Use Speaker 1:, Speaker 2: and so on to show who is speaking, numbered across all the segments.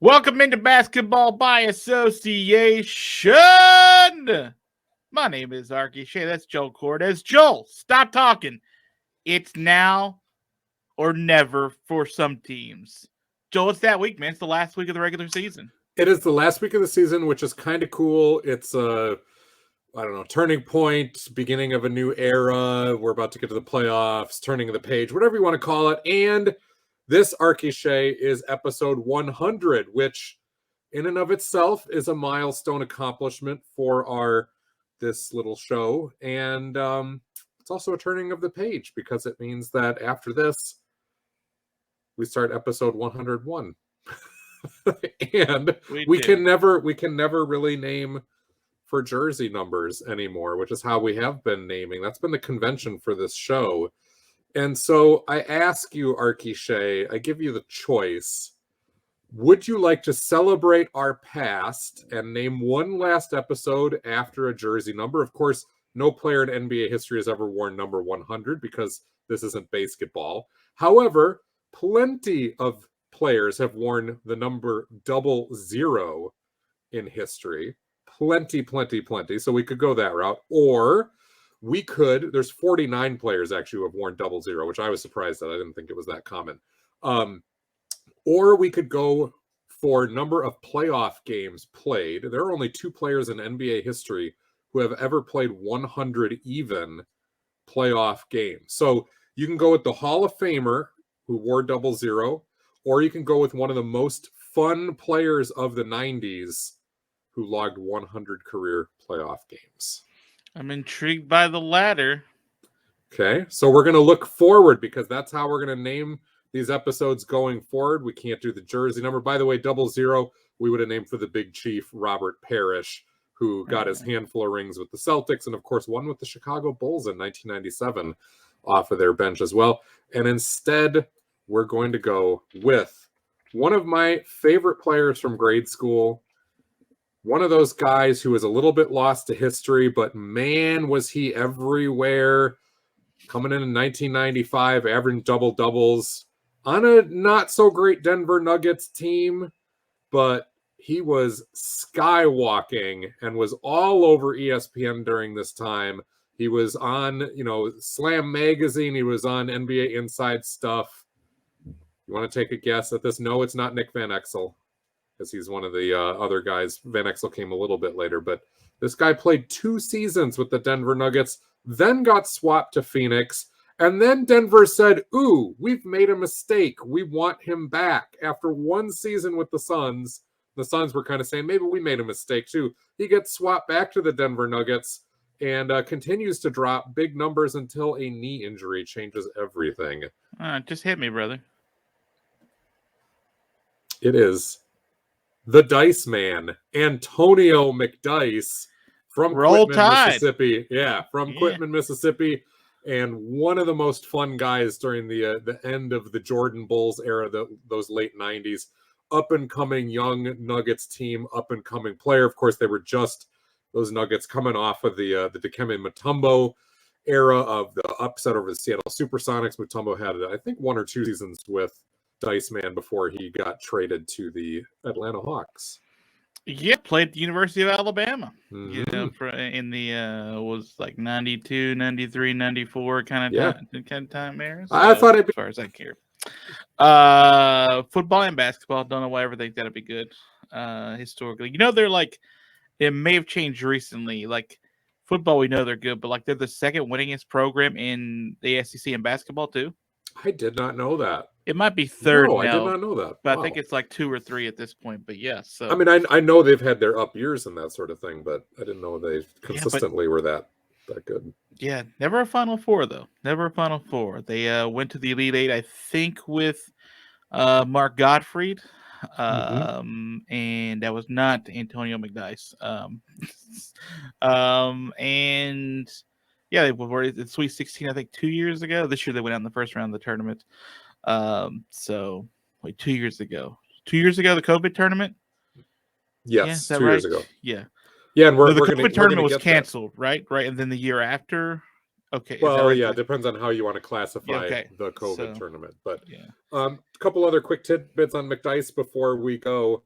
Speaker 1: Welcome into Basketball by Association. My name is Arky. Shea, that's Joel Cordes. Joel, stop talking. It's now or never for some teams. Joel, it's that week, man. It's the last week of the regular season.
Speaker 2: It is the last week of the season, which is kind of cool. It's a, turning point, beginning of a new era. We're about to get to the playoffs, turning of the page, whatever you want to call it. And this Arky Shea is episode 100, which in and of itself is a milestone accomplishment for this little show. And it's also a turning of the page because it means that after this, we start episode 101. And we can never really name for jersey numbers anymore, which is how we have been naming. That's been the convention for this show. And so I ask you, Arky Shea, I give you the choice. Would you like to celebrate our past and name one last episode after a jersey number? Of course, no player in NBA history has ever worn number 100 because this isn't basketball. However, plenty of players have worn the number 00 in history. Plenty. So we could go that route. Or we could, there's 49 players actually who have worn 00, which I was surprised at. I didn't think it was that common. Or we could go for number of playoff games played. There are only 2 players in NBA history who have ever played 100 even playoff games. So you can go with the Hall of Famer who wore 00, or you can go with one of the most fun players of the 90s who logged 100 career playoff games.
Speaker 1: I'm intrigued by the latter.
Speaker 2: Okay, so we're going to look forward because that's how we're going to name these episodes going forward. We can't do the jersey number. By the way, 00, we would have named for the big chief, Robert Parrish, who got his handful of rings with the Celtics and, of course, won with the Chicago Bulls in 1997 off of their bench as well. And instead, we're going to go with one of my favorite players from grade school, one of those guys who was a little bit lost to history, but man, was he everywhere. Coming in 1995, averaging double-doubles on a not-so-great Denver Nuggets team, but he was skywalking and was all over ESPN during this time. He was on, Slam Magazine. He was on NBA Inside Stuff. You want to take a guess at this? No, it's not Nick Van Exel, because he's one of the other guys. Van Exel came a little bit later, but this guy played 2 seasons with the Denver Nuggets, then got swapped to Phoenix, and then Denver said, ooh, we've made a mistake. We want him back. After 1 season with the Suns were kind of saying, maybe we made a mistake too. He gets swapped back to the Denver Nuggets and continues to drop big numbers until a knee injury changes everything.
Speaker 1: Just hit me, brother.
Speaker 2: It is the Dice Man, Antonio McDice from Quitman, Mississippi. Yeah, from Quitman, Mississippi, and one of the most fun guys during the end of the Jordan Bulls era, those late 90s. Up-and-coming young Nuggets team, up-and-coming player. Of course, they were just those Nuggets coming off of the Dikembe Mutombo era of the upset over the Seattle Supersonics. Mutombo had, I think, 1 or 2 seasons with Dice Man before he got traded to the Atlanta Hawks.
Speaker 1: Yeah, played at the University of Alabama. In the was like 92, 93, 94 kind of time era. So,
Speaker 2: I thought
Speaker 1: as far as I care. Football and basketball, don't know why I ever think that'd be good. Historically, they're like, it may have changed recently. Like football, we know they're good, but like they're the second winningest program in the SEC in basketball too.
Speaker 2: I did not know that.
Speaker 1: It might be third now.
Speaker 2: I did not know that.
Speaker 1: But I think it's like 2 or 3 at this point. But yeah, so
Speaker 2: I mean, I know they've had their up years and that sort of thing, but I didn't know they consistently were that good.
Speaker 1: Yeah, never a Final Four though. Never a Final Four. They went to the Elite Eight, I think, with Mark Gottfried, and that was not Antonio McDice. And yeah, they were in Sweet 16, I think, 2 years ago. This year they went out in the first round of the tournament. So wait, 2 years ago. 2 years ago, the COVID tournament.
Speaker 2: Yes,
Speaker 1: yeah,
Speaker 2: 2 years ago.
Speaker 1: Yeah.
Speaker 2: Yeah, and
Speaker 1: the COVID tournament was canceled, right? And then the year after. Okay.
Speaker 2: Well, yeah, it depends on how you want to classify the COVID tournament. But a couple other quick tidbits on McDice before we go.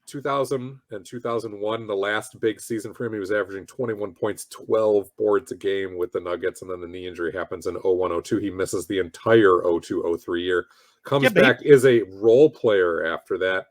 Speaker 2: 2000 and 2001, the last big season for him, he was averaging 21 points, 12 boards a game with the Nuggets, and then the knee injury happens in 01-02. He misses the entire 02-03 year. Comes back, is a role player after that.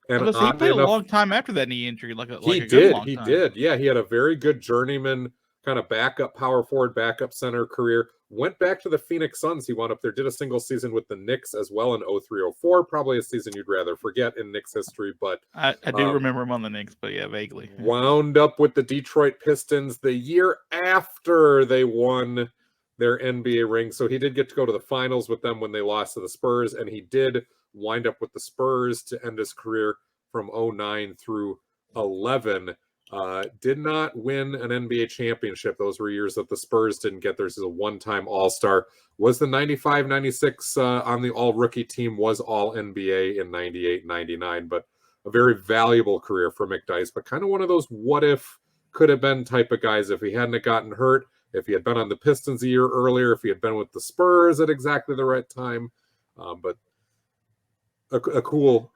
Speaker 2: And
Speaker 1: he played a long time after that knee injury,
Speaker 2: he did. Yeah, he had a very good journeyman kind of backup power forward, backup center career. Went back to the Phoenix Suns. He wound up there, did a single season with the Knicks as well in 03-04. Probably a season you'd rather forget in Knicks history, but
Speaker 1: I do remember him on the Knicks, but yeah, vaguely.
Speaker 2: Wound up with the Detroit Pistons the year after they won their NBA ring. So he did get to go to the finals with them when they lost to the Spurs, and he did wind up with the Spurs to end his career from 09 through 11. Did not win an NBA championship. Those were years that the Spurs didn't get theirs as a one-time All-Star. Was the 95-96 on the all-rookie team, was all-NBA in 98-99, but a very valuable career for McDyess, but kind of one of those what-if, could-have-been type of guys if he hadn't gotten hurt, if he had been on the Pistons a year earlier, if he had been with the Spurs at exactly the right time. But a cool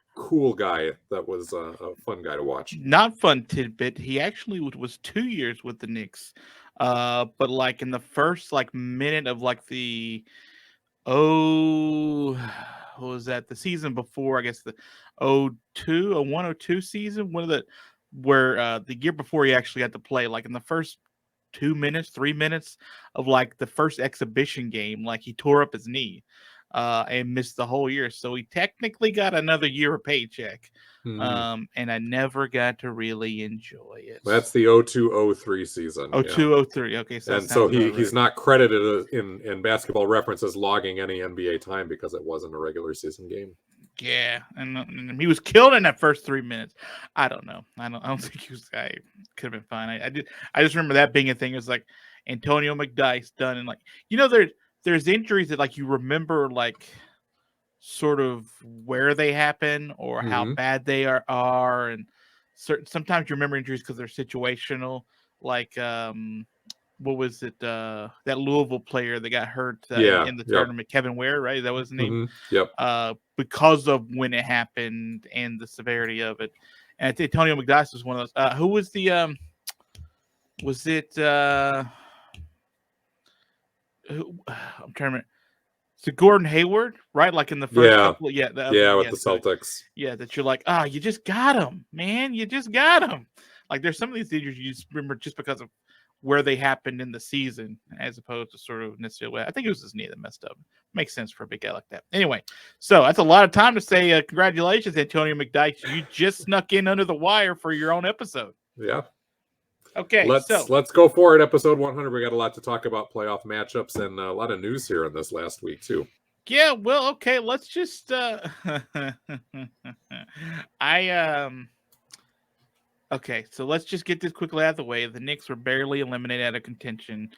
Speaker 2: guy. That was a fun guy to watch.
Speaker 1: Not fun tidbit. He actually was 2 years with the Knicks, but like in the first minute of the what was that? The season before, I guess the 01-02 season. Where the year before he actually had to play, like in the first 3 minutes of the first exhibition game, he tore up his knee. And missed the whole year. So he technically got another year of paycheck. And I never got to really enjoy it.
Speaker 2: That's the 02-03 season.
Speaker 1: 02-03. Okay.
Speaker 2: So he's not credited in Basketball Reference as logging any NBA time because it wasn't a regular season game.
Speaker 1: Yeah. And he was killed in that first 3 minutes. I don't know. I don't think he was. I could have been fine. I just remember that being a thing. It was like Antonio McDyess done. And there's injuries that you remember sort of where they happen or how bad they are, and sometimes you remember injuries because they're situational. What was it? That Louisville player that got hurt in the tournament, Kevin Ware, right? That was his name.
Speaker 2: Yep.
Speaker 1: Because of when it happened and the severity of it. And I think Antonio McDyess was one of those. Who was the? Was it? I'm trying to remember. So Gordon Hayward, right? Like in the first couple of,
Speaker 2: with the Celtics.
Speaker 1: Yeah, that you're like, you just got him, man. You just got him. There's some of these injuries you just remember just because of where they happened in the season, as opposed to sort of necessarily. I think it was his knee that messed up. Makes sense for a big guy like that. Anyway, so that's a lot of time to say congratulations, Antonio McDyess. You just snuck in under the wire for your own episode.
Speaker 2: Yeah.
Speaker 1: Okay,
Speaker 2: let's go for it. Episode 100. We got a lot to talk about, playoff matchups, and a lot of news here in this last week too.
Speaker 1: Yeah, well, okay. Let's just. Okay, so let's just get this quickly out of the way. The Knicks were barely eliminated out of contention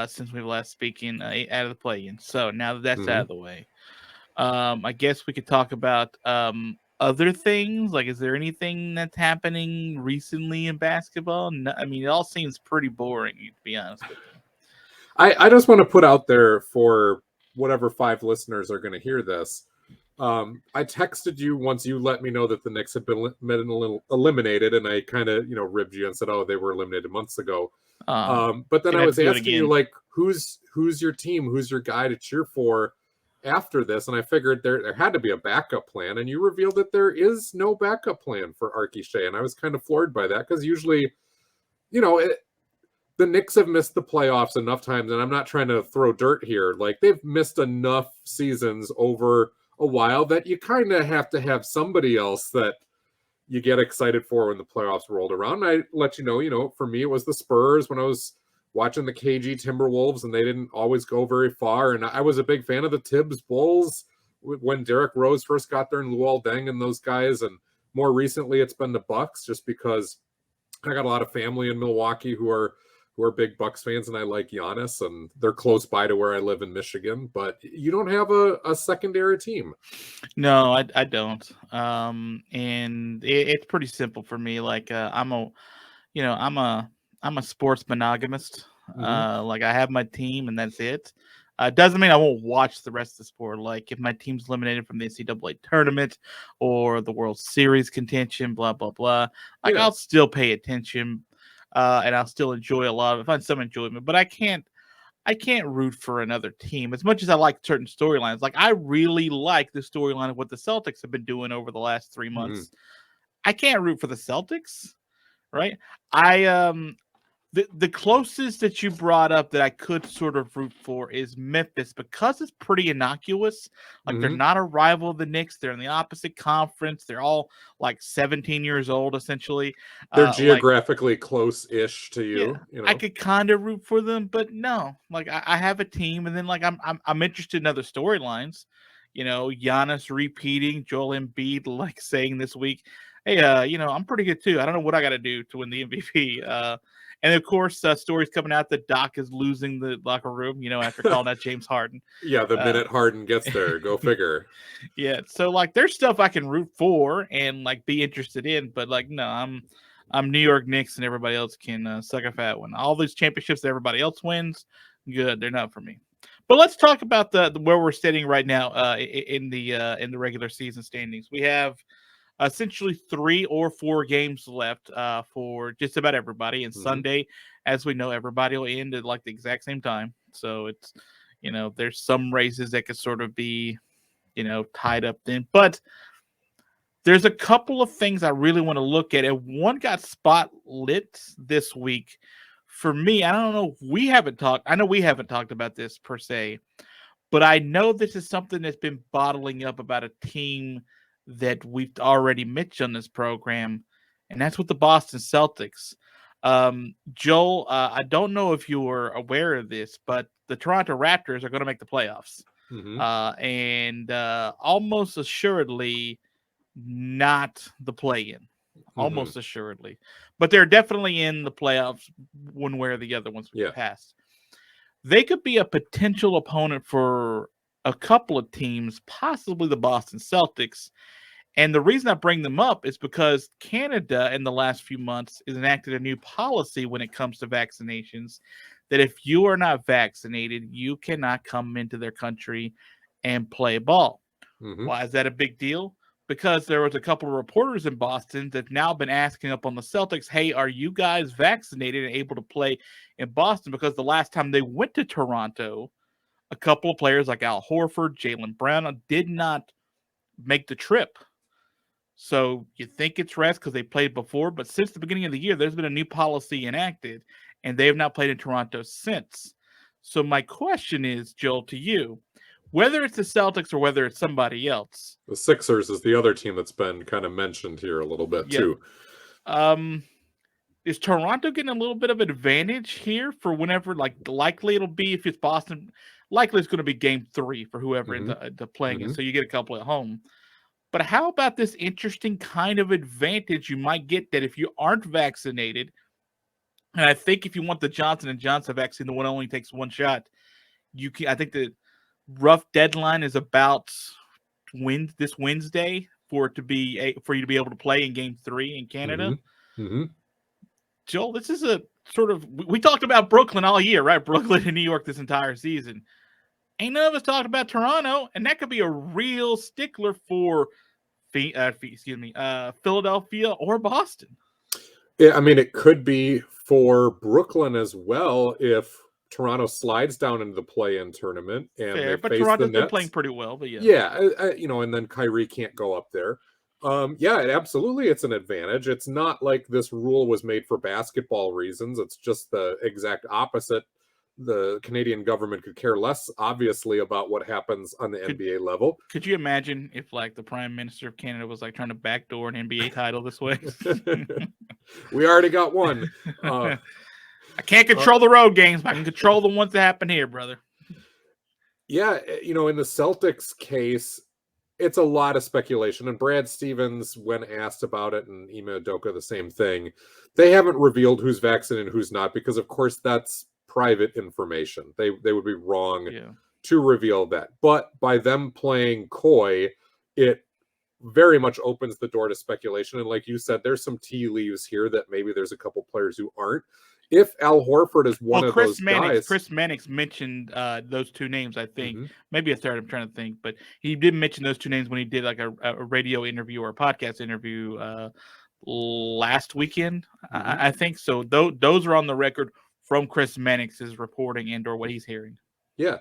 Speaker 1: since we were last speaking out of the play-in. So now that that's out of the way, I guess we could talk about other things. Is there anything that's happening recently in basketball? No, I mean, it all seems pretty boring, to be honest with you.
Speaker 2: I just want to put out there for whatever 5 listeners are going to hear this. I texted you once you let me know that the Knicks had been eliminated, and I kind of ribbed you and said, "Oh, they were eliminated months ago." But then I was asking you who's your team, who's your guy to cheer for after this, and I figured there had to be a backup plan, and you revealed that there is no backup plan for Arky Shea, and I was kind of floored by that because usually, the Knicks have missed the playoffs enough times, and I'm not trying to throw dirt here. They've missed enough seasons over a while that you kind of have to have somebody else that you get excited for when the playoffs rolled around. And I let you know, for me, it was the Spurs when I was watching the KG Timberwolves, and they didn't always go very far. And I was a big fan of the Tibbs Bulls when Derrick Rose first got there, and Luol Deng and those guys. And more recently, it's been the Bucks, just because I got a lot of family in Milwaukee who are big Bucks fans, and I like Giannis, and they're close by to where I live in Michigan. But you don't have a secondary team.
Speaker 1: No, I don't. And it's pretty simple for me. I'm a sports monogamist. I have my team and that's it. Doesn't mean I won't watch the rest of the sport. Like if my team's eliminated from the NCAA tournament or the World Series contention, blah blah blah. Like I'll still pay attention, and I'll still enjoy a lot of it, find some enjoyment. But I can't root for another team as much as I like certain storylines. Like I really like the storyline of what the Celtics have been doing over the last 3 months. I can't root for the Celtics, right? The closest that you brought up that I could sort of root for is Memphis because it's pretty innocuous. Like they're not a rival of the Knicks. They're in the opposite conference. They're all like 17 years old, essentially.
Speaker 2: They're geographically close-ish to you.
Speaker 1: Yeah, I could kind of root for them, but no. Like I have a team, and then like I'm interested in other storylines. Giannis repeating, Joel Embiid like saying this week, "Hey, I'm pretty good too. I don't know what I got to do to win the MVP." And of course, stories coming out that Doc is losing the locker room, after calling out James Harden.
Speaker 2: Yeah, the minute Harden gets there, go figure.
Speaker 1: Yeah, so like there's stuff I can root for and like be interested in, but like no, I'm New York Knicks and everybody else can suck a fat one. All these championships that everybody else wins, good, they're not for me. But let's talk about the where we're sitting right now in the regular season standings. We have essentially 3 or 4 games left for just about everybody. And Sunday, as we know, everybody will end at like the exact same time. So it's, there's some races that could sort of be, tied up then. But there's a couple of things I really want to look at. And one got spotlit this week. For me, I don't know if we haven't talked. I know we haven't talked about this per se. But I know this is something that's been bottling up about a team that we've already mentioned on this program, and that's with the Boston Celtics. Joel, I don't know if you were aware of this, but the Toronto Raptors are going to make the playoffs. And almost assuredly not the play-in. Almost assuredly. But they're definitely in the playoffs one way or the other once we pass. They could be a potential opponent for a couple of teams, possibly the Boston Celtics. And the reason I bring them up is because Canada in the last few months has enacted a new policy when it comes to vaccinations that if you are not vaccinated, you cannot come into their country and play ball. Why is that a big deal? Because there was a couple of reporters in Boston that have now been asking up on the Celtics, hey, are you guys vaccinated and able to play in Boston? Because the last time they went to Toronto, a couple of players like Al Horford, Jaylen Brown did not make the trip. So you think it's rest because they played before, but since the beginning of the year, there's been a new policy enacted, and they have not played in Toronto since. So my question is, Joel, to you, whether it's the Celtics or whether it's somebody else.
Speaker 2: The Sixers is the other team that's been kind of mentioned here a little bit too.
Speaker 1: Is Toronto getting a little bit of an advantage here for whenever, like likely it'll be if it's Boston, likely it's going to be game 3 for whoever ends up playing it. So you get a couple at home. But how about this interesting kind of advantage you might get that if you aren't vaccinated, and I think if you want the Johnson & Johnson vaccine, the one only takes 1 shot, you can. I think the rough deadline is about this Wednesday for you to be able to play in game 3 in Canada. Joel, this is a sort of, we talked about Brooklyn all year, right? Brooklyn and New York this entire season. Ain't none of us talked about Toronto, and that could be a real stickler for Philadelphia or Boston.
Speaker 2: Yeah, I mean, it could be for Brooklyn as well if Toronto slides down into the play-in tournament and
Speaker 1: Fair,
Speaker 2: they
Speaker 1: but
Speaker 2: face
Speaker 1: Toronto's
Speaker 2: the Nets.
Speaker 1: been playing pretty well. But
Speaker 2: and then Kyrie can't go up there. Absolutely, it's an advantage. It's not like this rule was made for basketball reasons. It's just the exact opposite. The Canadian government could care less, obviously, about what happens on the NBA level.
Speaker 1: Could you imagine if, like, the Prime Minister of Canada was like trying to backdoor an NBA title this way?
Speaker 2: We already got one.
Speaker 1: I can't control the road games, but I can control the ones that happen here, brother.
Speaker 2: Yeah, in the Celtics case, it's a lot of speculation. And Brad Stevens, when asked about it, and Ime Udoka, the same thing, they haven't revealed who's vaccinated and who's not, because, of course, that's private information. They would be wrong to reveal that. But by them playing coy, it very much opens the door to speculation. And like you said, there's some tea leaves here that maybe there's a couple players who aren't if Al Horford is one of those guys.
Speaker 1: Chris Mannix mentioned those two names, I think.
Speaker 2: Mm-hmm.
Speaker 1: Maybe a third, I'm trying to think. But he did mention those two names when he did like a radio interview or a podcast interview last weekend, I think. So those are on the record from Chris Mannix's reporting and or what he's hearing.
Speaker 2: Yeah.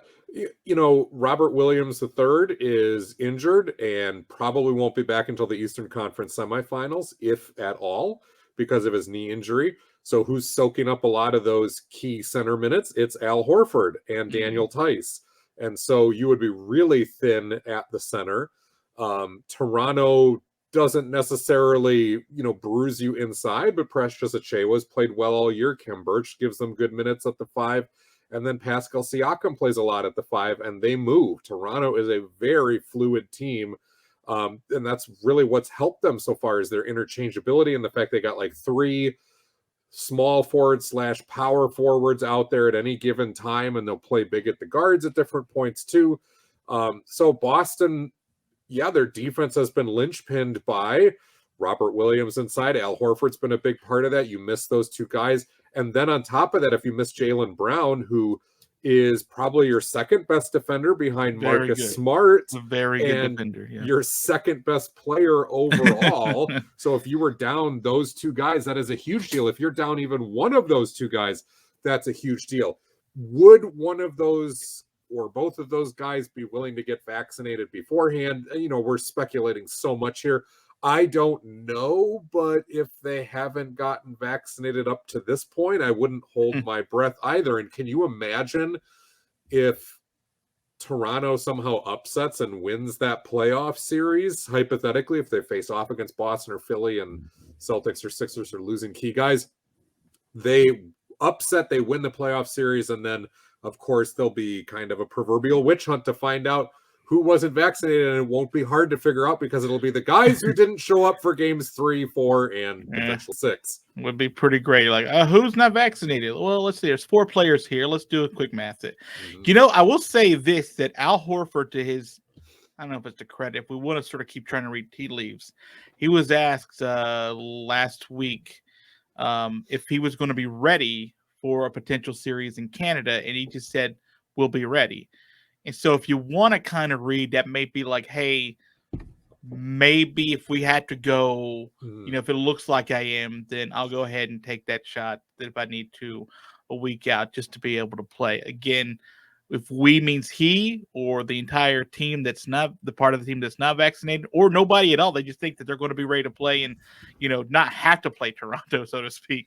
Speaker 2: You know, Robert Williams III is injured and probably won't be back until the Eastern Conference semifinals, if at all, because of his knee injury. So who's soaking up a lot of those key center minutes? It's Al Horford and Daniel Tice. And so you would be really thin at the center. Toronto doesn't necessarily, bruise you inside, but Precious Achiuwa's played well all year. Khem Birch gives them good minutes at the 5. And then Pascal Siakam plays a lot at the 5, and they move. Toronto is a very fluid team. And that's really what's helped them so far is their interchangeability and the fact they got like 3 small forwards / power forwards out there at any given time, and they'll play big at the guards at different points too. So Boston, their defense has been linchpinned by Robert Williams inside. Al Horford's been a big part of that. You miss those two guys. And then on top of that, if you miss Jaylen Brown, who is probably your second best defender behind Marcus Smart,
Speaker 1: a very good defender,
Speaker 2: your second best player overall. So if you were down those two guys, that is a huge deal. If you're down even one of those two guys, that's a huge deal. Would one of those or both of those guys be willing to get vaccinated beforehand? We're speculating so much here. I don't know, but if they haven't gotten vaccinated up to this point, I wouldn't hold my breath either. And can you imagine if Toronto somehow upsets and wins that playoff series, hypothetically, if they face off against Boston or Philly and Celtics or Sixers are losing key guys, they upset, they win the playoff series, and then, of course, there'll be kind of a proverbial witch hunt to find out who wasn't vaccinated, and it won't be hard to figure out because it'll be the guys who didn't show up for games 3, 4, and potential 6.
Speaker 1: Would be pretty great. Like, who's not vaccinated? Well, let's see. There's 4 players here. Let's do a quick math. I will say this, that Al Horford, to his, I don't know if it's to credit, if we want to sort of keep trying to read tea leaves, he was asked last week if he was going to be ready for a potential series in Canada, and he just said, we'll be ready. And so if you want to kind of read, that may be like, hey, maybe if we had to go, if it looks like I am, then I'll go ahead and take that shot that if I need to a week out just to be able to play. Again, if we means he or the entire team that's not the part of the team that's not vaccinated or nobody at all, they just think that they're going to be ready to play and, not have to play Toronto, so to speak.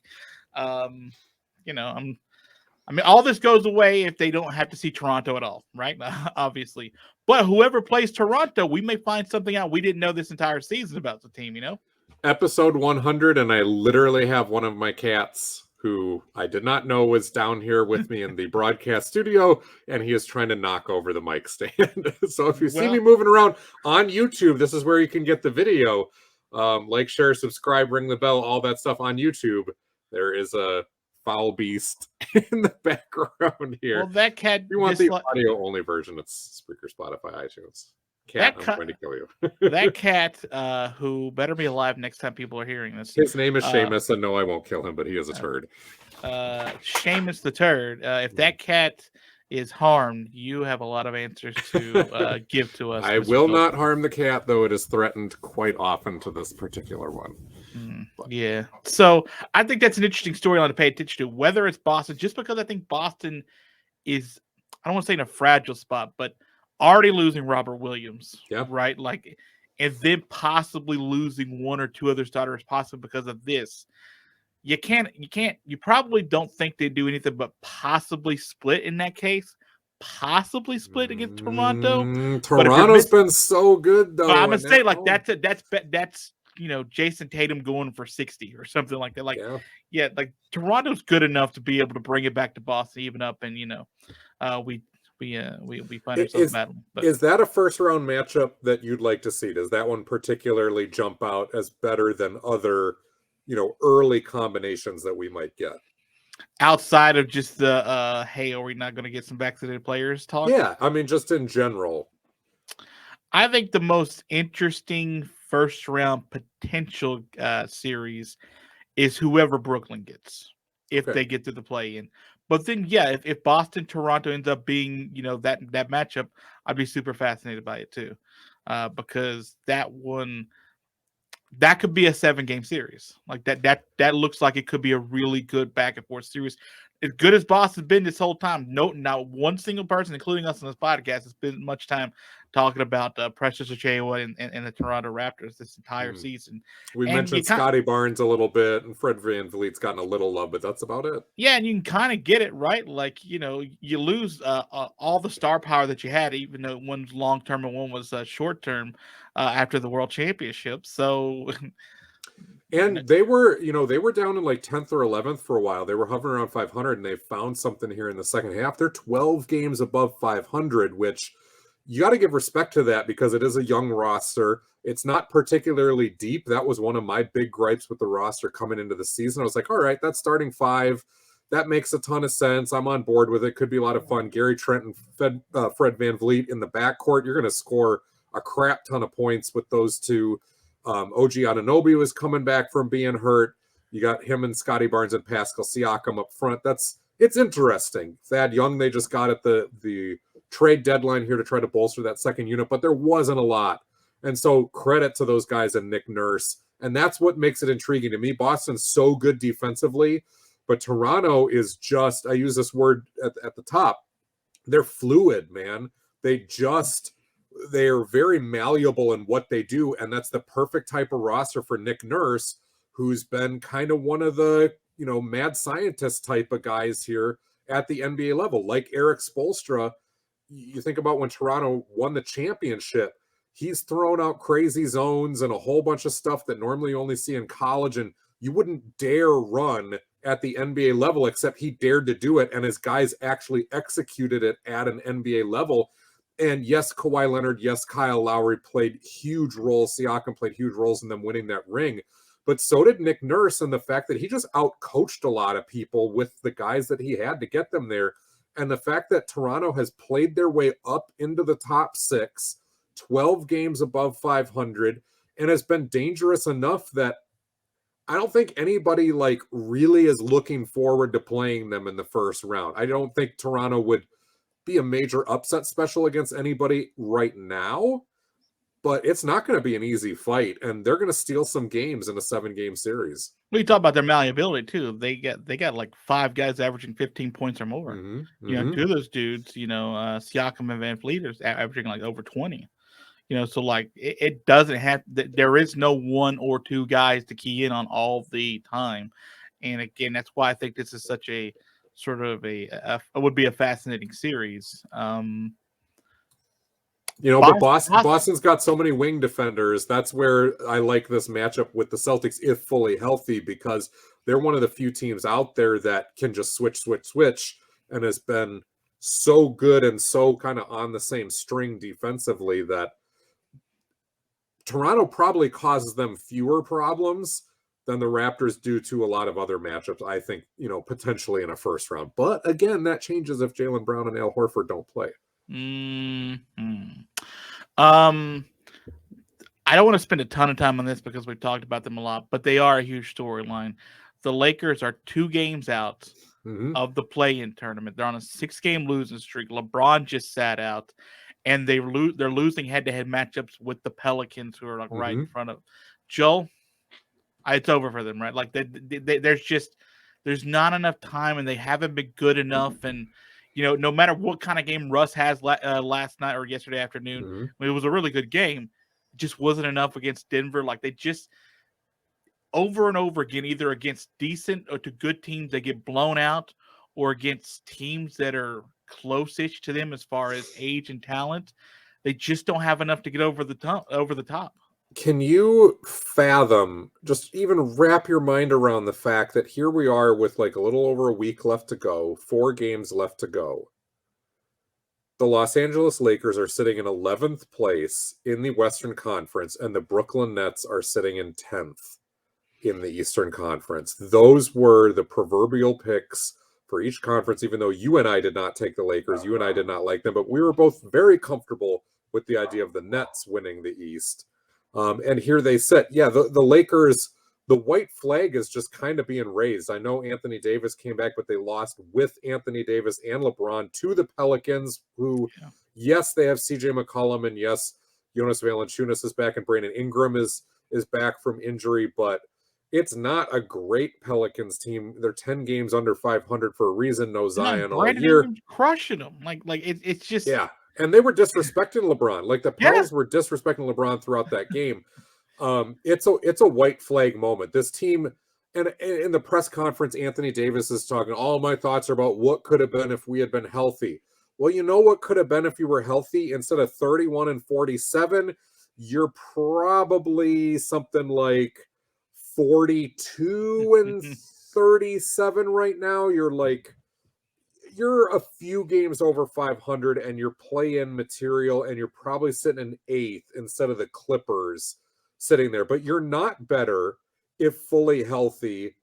Speaker 1: All this goes away if they don't have to see Toronto at all, right? Obviously. But whoever plays Toronto, we may find something out we didn't know this entire season about the team,
Speaker 2: Episode 100, and I literally have one of my cats who I did not know was down here with me in the broadcast studio, and he is trying to knock over the mic stand. So if you see me moving around on YouTube, this is where you can get the video. Like, share, subscribe, ring the bell, all that stuff on YouTube. There is a foul beast in the background here.
Speaker 1: Well, that cat.
Speaker 2: If you want the audio only version, it's Spreaker, Spotify, iTunes. Cat, I'm trying to kill you.
Speaker 1: That cat, who better be alive next time people are hearing this.
Speaker 2: His name is Seamus, and no, I won't kill him, but he is a turd.
Speaker 1: Seamus the turd. If that cat is harmed, you have a lot of answers to give to us.
Speaker 2: I will not harm the cat, though it is threatened quite often to this particular one.
Speaker 1: Yeah. So I think that's an interesting storyline to pay attention to, whether it's Boston, just because I think Boston is, I don't want to say in a fragile spot, but already losing Robert Williams.
Speaker 2: Yeah.
Speaker 1: Right. Like, and then possibly losing 1 or 2 other starters, possibly because of this. You probably don't think they do anything but possibly split in that case. Possibly split against Toronto.
Speaker 2: Toronto's been so good, though.
Speaker 1: But I'm gonna say, like, that's Jason Tatum going for 60 or something like that. Like, like Toronto's good enough to be able to bring it back to Boston, even up, and we find ourselves battling. But
Speaker 2: is that a first round matchup that you'd like to see? Does that one particularly jump out as better than other, early combinations that we might get?
Speaker 1: Outside of just the hey, are we not going to get some vaccinated players talk?
Speaker 2: Yeah, just in general.
Speaker 1: I think the most interesting first round potential series is whoever Brooklyn gets. if they get to the play-in. But then, yeah, if Boston Toronto ends up being, that matchup, I'd be super fascinated by it too, because that could be a 7-game series. Like that looks like it could be a really good back and forth series. As good as Boston's been this whole time, not one single person, including us on this podcast, has spent much time talking about Precious Achiuwa and the Toronto Raptors this entire season.
Speaker 2: We
Speaker 1: And
Speaker 2: mentioned Scotty Barnes a little bit, and Fred VanVleet's gotten a little love, but that's about it.
Speaker 1: Yeah, and you can kind of get it, right? Like, you lose all the star power that you had, even though one's long-term and one was short-term after the World Championship. So...
Speaker 2: And they were down in like 10th or 11th for a while. They were hovering around 500, and they found something here in the second half. They're 12 games above 500, which you got to give respect to that because it is a young roster. It's not particularly deep. That was one of my big gripes with the roster coming into the season. I was like, all right, that's starting 5. That makes a ton of sense. I'm on board with it. Could be a lot of fun. Gary Trent and Fred VanVleet in the backcourt. You're going to score a crap ton of points with those two. OG Anunoby was coming back from being hurt. You got him and Scotty Barnes and Pascal Siakam up front. It's interesting. Thad Young, they just got at the trade deadline here to try to bolster that second unit, but there wasn't a lot. And so credit to those guys and Nick Nurse. And that's what makes it intriguing to me. Boston's so good defensively, but Toronto is just, I use this word at the top, they're fluid, man. They're very malleable in what they do, and that's the perfect type of roster for Nick Nurse, who's been kind of one of the, mad scientist type of guys here at the NBA level. Like Eric Spoelstra, you think about when Toronto won the championship, he's thrown out crazy zones and a whole bunch of stuff that normally you only see in college, and you wouldn't dare run at the NBA level, except he dared to do it, and his guys actually executed it at an NBA level. And yes, Kawhi Leonard, yes, Kyle Lowry played huge roles. Siakam played huge roles in them winning that ring. But so did Nick Nurse, and the fact that he just outcoached a lot of people with the guys that he had to get them there. And the fact that Toronto has played their way up into the top 6, 12 games above 500, and has been dangerous enough that I don't think anybody really is looking forward to playing them in the first round. I don't think Toronto would be a major upset special against anybody right now, but it's not going to be an easy fight, and they're going to steal some games in a 7-game series.
Speaker 1: We talk about their malleability too. They got like 5 guys averaging 15 points or more. 2 of those dudes, Siakam and VanVleet are averaging like over 20. So like it doesn't have. There is no 1 or 2 guys to key in on all the time, and again, that's why I think this is such a sort of it would be a fascinating series.
Speaker 2: But Boston's got so many wing defenders. That's where I like this matchup with the Celtics if fully healthy, because they're one of the few teams out there that can just switch, and has been so good and so kind of on the same string defensively that Toronto probably causes them fewer problems than the Raptors do to a lot of other matchups, I think, potentially in a first round. But again, that changes if Jaylen Brown and Al Horford don't play.
Speaker 1: I don't want to spend a ton of time on this because we've talked about them a lot, but they are a huge storyline. The Lakers are 2 games out of the play-in tournament. They're on a 6-game losing streak. LeBron just sat out, and they're losing head-to-head matchups with the Pelicans, who are right in front of Joel. It's over for them, right? Like there's not enough time, and they haven't been good enough. And no matter what kind of game Russ has last night or yesterday afternoon, it was a really good game. It just wasn't enough against Denver. Like they just over and over again, either against decent or to good teams, they get blown out, or against teams that are close-ish to them as far as age and talent, they just don't have enough to get over the top.
Speaker 2: Can you fathom, just even wrap your mind around the fact that here we are with like a little over a week left to go, 4 games left to go. The Los Angeles Lakers are sitting in 11th place in the Western Conference, and the Brooklyn Nets are sitting in 10th in the Eastern Conference. Those were the proverbial picks for each conference, even though you and I did not take the Lakers. You and I did not like them, but we were both very comfortable with the idea of the Nets winning the East. And here they sit. Yeah, the Lakers, the white flag is just kind of being raised. I know Anthony Davis came back, but they lost with Anthony Davis and LeBron to the Pelicans, who, yes, they have CJ McCollum, and yes, Jonas Valanciunas is back, and Brandon Ingram is back from injury, but it's not a great Pelicans team. They're 10 games under 500 for a reason. No Zion all year.
Speaker 1: Ingram's crushing them. It's just
Speaker 2: and they were disrespecting LeBron. Like the Pels were disrespecting LeBron throughout that game. It's a white flag moment. This team, and in the press conference, Anthony Davis is talking. All my thoughts are about what could have been if we had been healthy. Well, you know what could have been if you were healthy? Instead of 31-47, you're probably something like 42-37 right now. You're a few games over 500 and you're play-in material, and you're probably sitting in 8th instead of the Clippers sitting there. But you're not better if fully healthy.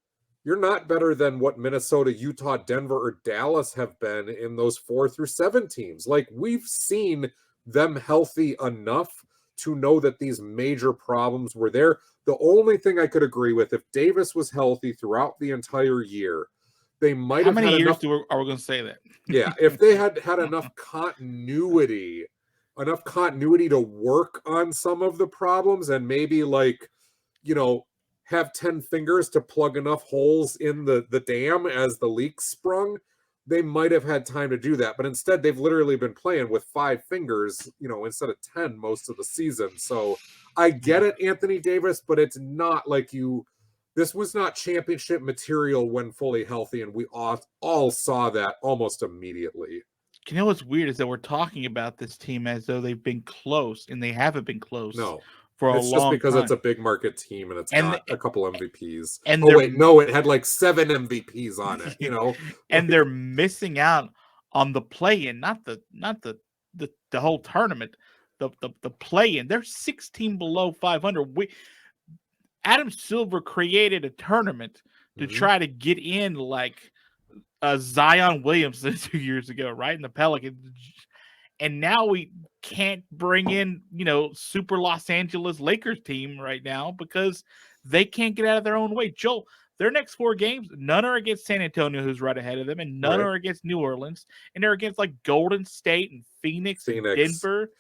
Speaker 2: You're not better than what Minnesota, Utah, Denver, or Dallas have been in those 4 through 7 teams. Like, we've seen them healthy enough to know that these major problems were there. The only thing I could agree with, if Davis was healthy throughout the entire year, they might have had enough. How many years
Speaker 1: are we going to say that?
Speaker 2: Yeah, if they had enough continuity to work on some of the problems, and maybe have 10 fingers to plug enough holes in the dam as the leak sprung, they might have had time to do that. But instead, they've literally been playing with 5 fingers, instead of 10 most of the season. So I get it, Anthony Davis, but it's not like this was not championship material when fully healthy, and we all saw that almost immediately.
Speaker 1: You know what's weird is that we're talking about this team as though they've been close, and they haven't been close.
Speaker 2: No.
Speaker 1: For a long time.
Speaker 2: It's just because it's a big market team and it's got a couple MVPs.
Speaker 1: And
Speaker 2: it had like 7 MVPs on it,
Speaker 1: And they're missing out on the play-in, not the whole tournament, the play-in. They're 16 below 500. Adam Silver created a tournament to try to get in like Zion Williamson 2 years ago, right? In the Pelicans. And now we can't bring in, super Los Angeles Lakers team right now because they can't get out of their own way. Joel, their next 4 games, none are against San Antonio, who's right ahead of them, and none are against New Orleans. And they're against like Golden State and Phoenix. And Denver.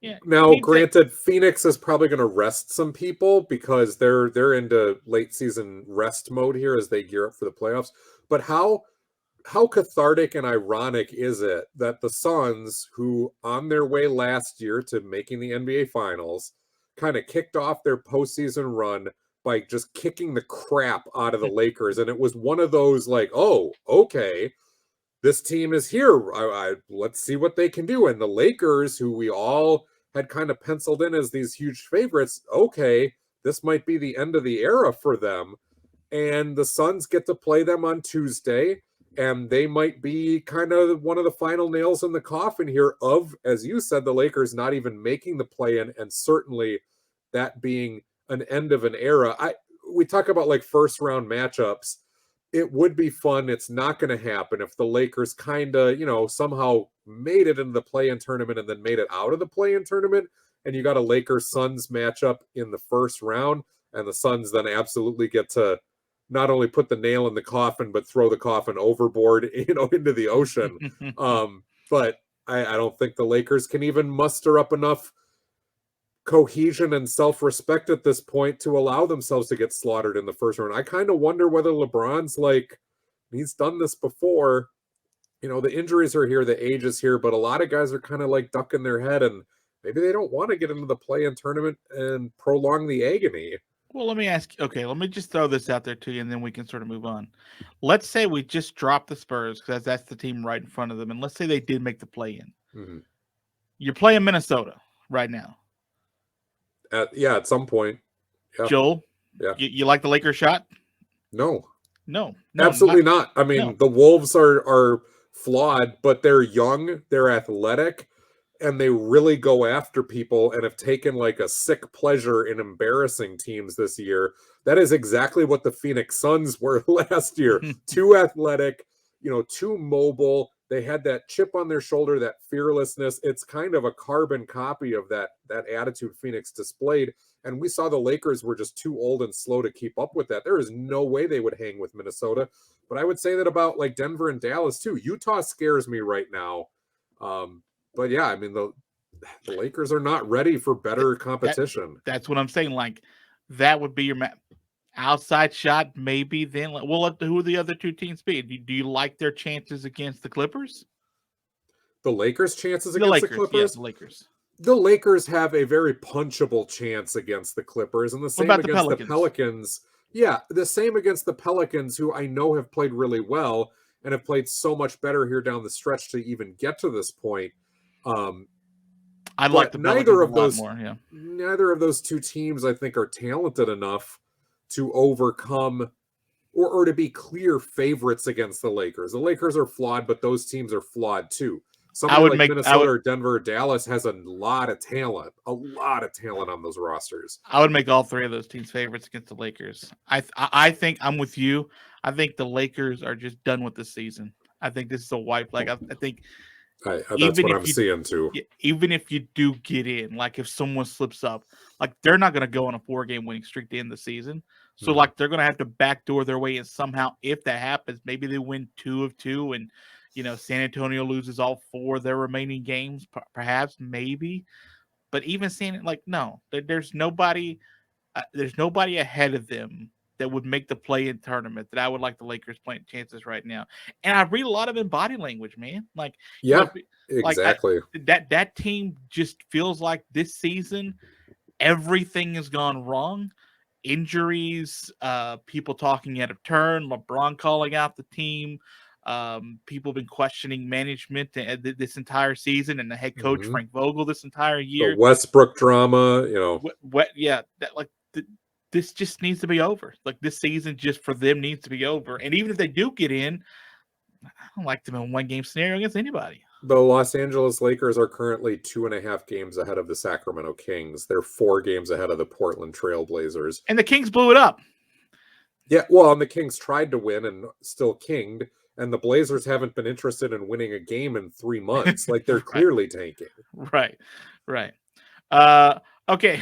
Speaker 1: Yeah.
Speaker 2: Now, granted, Phoenix is probably going to rest some people because they're into late season rest mode here as they gear up for the playoffs. But how cathartic and ironic is it that the Suns, who on their way last year to making the NBA Finals, kind of kicked off their postseason run by just kicking the crap out of the Lakers. And it was one of those like, oh, okay, this team is here. Let's see what they can do. And the Lakers, who we all had kind of penciled in as these huge favorites, okay, this might be the end of the era for them. And the Suns get to play them on Tuesday. And they might be kind of one of the final nails in the coffin here of, as you said, the Lakers not even making the play-in, and certainly that being an end of an era. We talk about like first round matchups. It would be fun. It's not going to happen if the Lakers kind of, somehow made it into the play-in tournament and then made it out of the play-in tournament. And you got a Lakers-Suns matchup in the first round, and the Suns then absolutely get to not only put the nail in the coffin, but throw the coffin overboard, into the ocean. But I don't think the Lakers can even muster up enough cohesion and self-respect at this point to allow themselves to get slaughtered in the first round. I kind of wonder whether LeBron's he's done this before. The injuries are here, the age is here, but a lot of guys are kind of like ducking their head, and maybe they don't want to get into the play-in tournament and prolong the agony.
Speaker 1: Well, let me ask you, let me just throw this out there to you, and then we can sort of move on. Let's say we just dropped the Spurs, because that's the team right in front of them, and let's say they did make the play-in.
Speaker 2: Mm-hmm.
Speaker 1: You're playing Minnesota right now.
Speaker 2: At some point. Yeah.
Speaker 1: Joel,
Speaker 2: yeah.
Speaker 1: You like the Lakers shot?
Speaker 2: No,
Speaker 1: absolutely
Speaker 2: not. I mean, the Wolves are flawed, but they're young, they're athletic, and they really go after people and have taken like a sick pleasure in embarrassing teams this year. That is exactly what the Phoenix Suns were last year. Too athletic, too mobile, They had that chip on their shoulder, that fearlessness. It's kind of a carbon copy of that attitude Phoenix displayed. And we saw the Lakers were just too old and slow to keep up with that. There is no way they would hang with Minnesota. But I would say that about like Denver and Dallas too. Utah scares me right now. But yeah, I mean, the Lakers are not ready for better competition.
Speaker 1: That's what I'm saying. Like, that would be your outside shot, maybe. Then, well, who would the other two teams be? Do you like their chances against the Clippers?
Speaker 2: The Lakers' chances against the Clippers?
Speaker 1: Yeah, the Lakers.
Speaker 2: The Lakers have a very punchable chance against the Clippers, and the same against the Pelicans. Yeah, the same against the Pelicans, who I know have played really well and have played so much better here down the stretch to even get to this point.
Speaker 1: I like the
Speaker 2: neither of those
Speaker 1: more, yeah.
Speaker 2: Neither of those two teams, I think, are talented enough to overcome or to be clear favorites against the Lakers. The Lakers are flawed, but those teams are flawed too. Somebody like Minnesota or Denver or Dallas has a lot of talent on those rosters.
Speaker 1: I would make all three of those teams favorites against the Lakers. I think I'm with you. I think the Lakers are just done with this season. I think this is a white flag. I think
Speaker 2: that's what I'm seeing too.
Speaker 1: Even if you do get in, like if someone slips up, like they're not going to go on a 4-game winning streak to end the season. So like they're going to have to backdoor their way in somehow. If that happens, maybe they win 2 of 2 and San Antonio loses all 4 of their remaining games, perhaps, maybe. But even saying no, there's nobody ahead of them that would make the play-in tournament that I would like the Lakers playing chances right now. And I read a lot of in body language, man.
Speaker 2: Exactly.
Speaker 1: That team just feels like this season everything has gone wrong. Injuries, people talking out of turn, LeBron calling out the team. People have been questioning management this entire season and the head coach Frank Vogel this entire year.
Speaker 2: The Westbrook drama,
Speaker 1: this just needs to be over. Like this season, just for them, needs to be over. And even if they do get in, I don't like them in a 1-game scenario against anybody.
Speaker 2: The Los Angeles Lakers are currently 2.5 games ahead of the Sacramento Kings. They're 4 games ahead of the Portland Trail Blazers.
Speaker 1: And the Kings blew it up.
Speaker 2: Yeah, well, and the Kings tried to win and still kinged. And the Blazers haven't been interested in winning a game in 3 months. Like, they're clearly tanking.
Speaker 1: Right. Okay,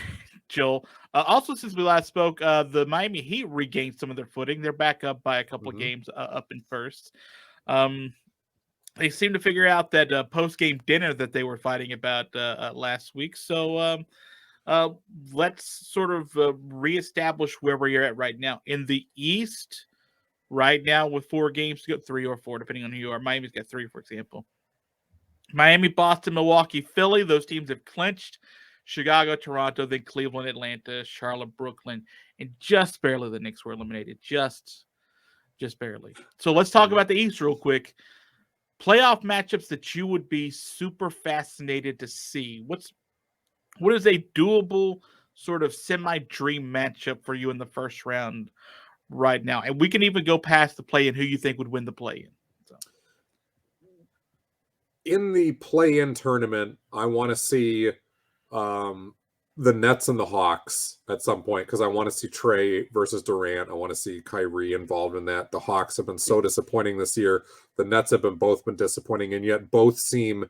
Speaker 1: Joel. Also, since we last spoke, the Miami Heat regained some of their footing. They're back up by a couple of games up in first. They seem to figure out that post-game dinner that they were fighting about last week. So let's sort of reestablish where we're at right now. In the East, right now with 4 games to go, 3 or 4, depending on who you are. Miami's got 3, for example. Miami, Boston, Milwaukee, Philly. Those teams have clinched. Chicago, Toronto, then Cleveland, Atlanta, Charlotte, Brooklyn, and just barely the Knicks were eliminated. Just barely. So let's talk about the East real quick. Playoff matchups that you would be super fascinated to see. What is a doable sort of semi-dream matchup for you in the first round right now? And we can even go past the play-in, who you think would win the play-in.
Speaker 2: In the play-in tournament, I want to see the Nets and the Hawks at some point, because I want to see Trey versus Durant. I want to see Kyrie involved in that. The Hawks have been so disappointing this year. The Nets have both been disappointing, and yet both seem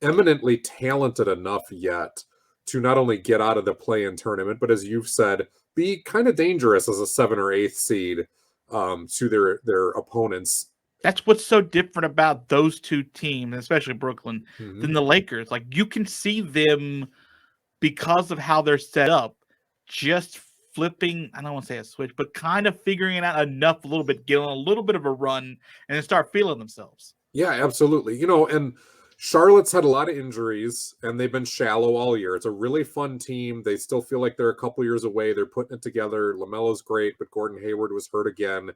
Speaker 2: eminently talented enough yet to not only get out of the play-in tournament, but as you've said, be kind of dangerous as a 7th or 8th seed to their opponents.
Speaker 1: That's what's so different about those two teams, especially Brooklyn, than the Lakers. Like, you can see them, because of how they're set up, just flipping, I don't want to say a switch, but kind of figuring it out enough a little bit, getting a little bit of a run, and then start feeling themselves.
Speaker 2: Yeah, absolutely. And Charlotte's had a lot of injuries, and they've been shallow all year. It's a really fun team. They still feel like they're a couple years away. They're putting it together. LaMelo's great, but Gordon Hayward was hurt again.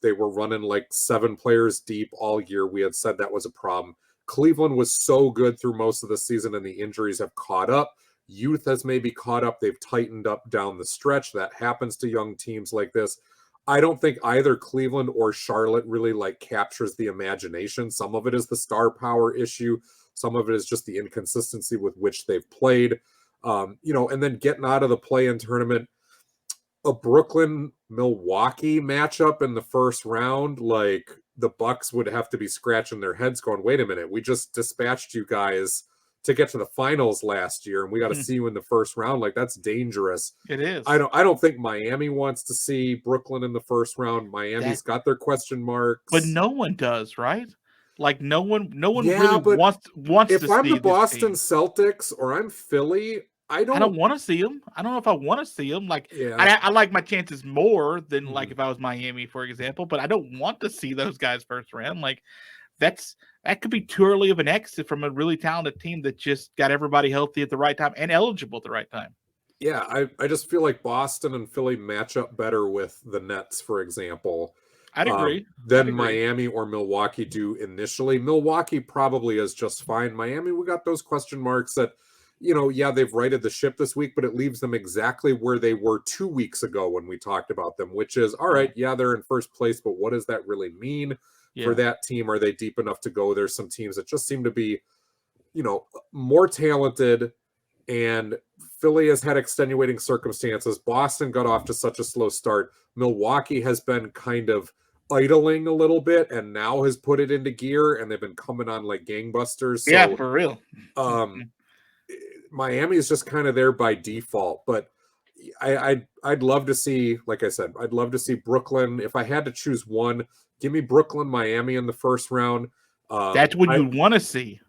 Speaker 2: They were running like 7 players deep all year. We had said that was a problem. Cleveland was so good through most of the season, and the injuries have caught up. Youth has maybe caught up. They've tightened up down the stretch. That happens to young teams like this. I don't think either Cleveland or Charlotte really captures the imagination. Some of it is the star power issue. Some of it is just the inconsistency with which they've played. And then getting out of the play-in tournament, a Brooklyn-Milwaukee matchup in the first round, the Bucks would have to be scratching their heads going, wait a minute, we just dispatched you guys to get to the finals last year, and we got to see you in the first round. Like, that's dangerous.
Speaker 1: It is.
Speaker 2: I don't think Miami wants to see Brooklyn in the first round. Miami's got their question marks,
Speaker 1: but no one does, right? Like, no one
Speaker 2: yeah,
Speaker 1: really
Speaker 2: but
Speaker 1: wants
Speaker 2: if
Speaker 1: to
Speaker 2: I'm
Speaker 1: see
Speaker 2: the Boston
Speaker 1: team.
Speaker 2: Celtics or I'm Philly, I don't
Speaker 1: want to see them. I don't know if I want to see them. Like,
Speaker 2: yeah.
Speaker 1: I like my chances more than like if I was Miami, for example. But I don't want to see those guys first round. Like, that could be too early of an exit from a really talented team that just got everybody healthy at the right time and eligible at the right time.
Speaker 2: Yeah, I just feel like Boston and Philly match up better with the Nets, for example.
Speaker 1: I'd agree.
Speaker 2: Than Miami or Milwaukee do initially. Milwaukee probably is just fine. Miami, we got those question marks that, yeah, they've righted the ship this week, but it leaves them exactly where they were 2 weeks ago when we talked about them, which is, all right, yeah, they're in first place, but what does that really mean for that team? Are they deep enough to go? There's some teams that just seem to be, more talented, and Philly has had extenuating circumstances. Boston got off to such a slow start. Milwaukee has been kind of idling a little bit and now has put it into gear, and they've been coming on like gangbusters. So,
Speaker 1: yeah, for real.
Speaker 2: Miami is just kind of there by default, but I'd love to see, like I said, I'd love to see Brooklyn. If I had to choose one, give me Brooklyn, Miami in the first round.
Speaker 1: That's what you want to see.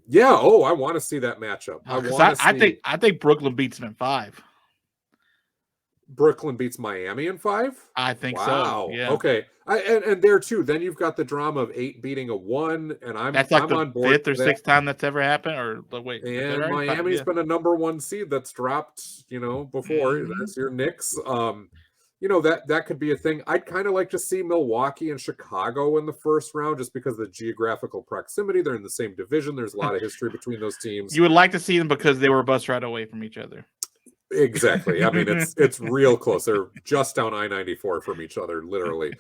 Speaker 2: Yeah. Oh, I want to see that matchup.
Speaker 1: I think Brooklyn beats them in 5.
Speaker 2: Brooklyn beats Miami in 5?
Speaker 1: I think
Speaker 2: so.
Speaker 1: Yeah.
Speaker 2: Okay. And there too. Then you've got the drama of 8 beating a 1, and
Speaker 1: that's like
Speaker 2: I'm
Speaker 1: the
Speaker 2: on board
Speaker 1: 5th or 6th time that's ever happened. Or wait,
Speaker 2: and Miami's been a number 1 seed that's dropped. Before. That's your Knicks. That could be a thing. I'd kind of like to see Milwaukee and Chicago in the first round, just because of the geographical proximity. They're in the same division. There's a lot of history between those teams.
Speaker 1: You would like to see them because they were a bus ride away from each other.
Speaker 2: Exactly. I mean, it's real close. They're just down I-94 from each other, literally.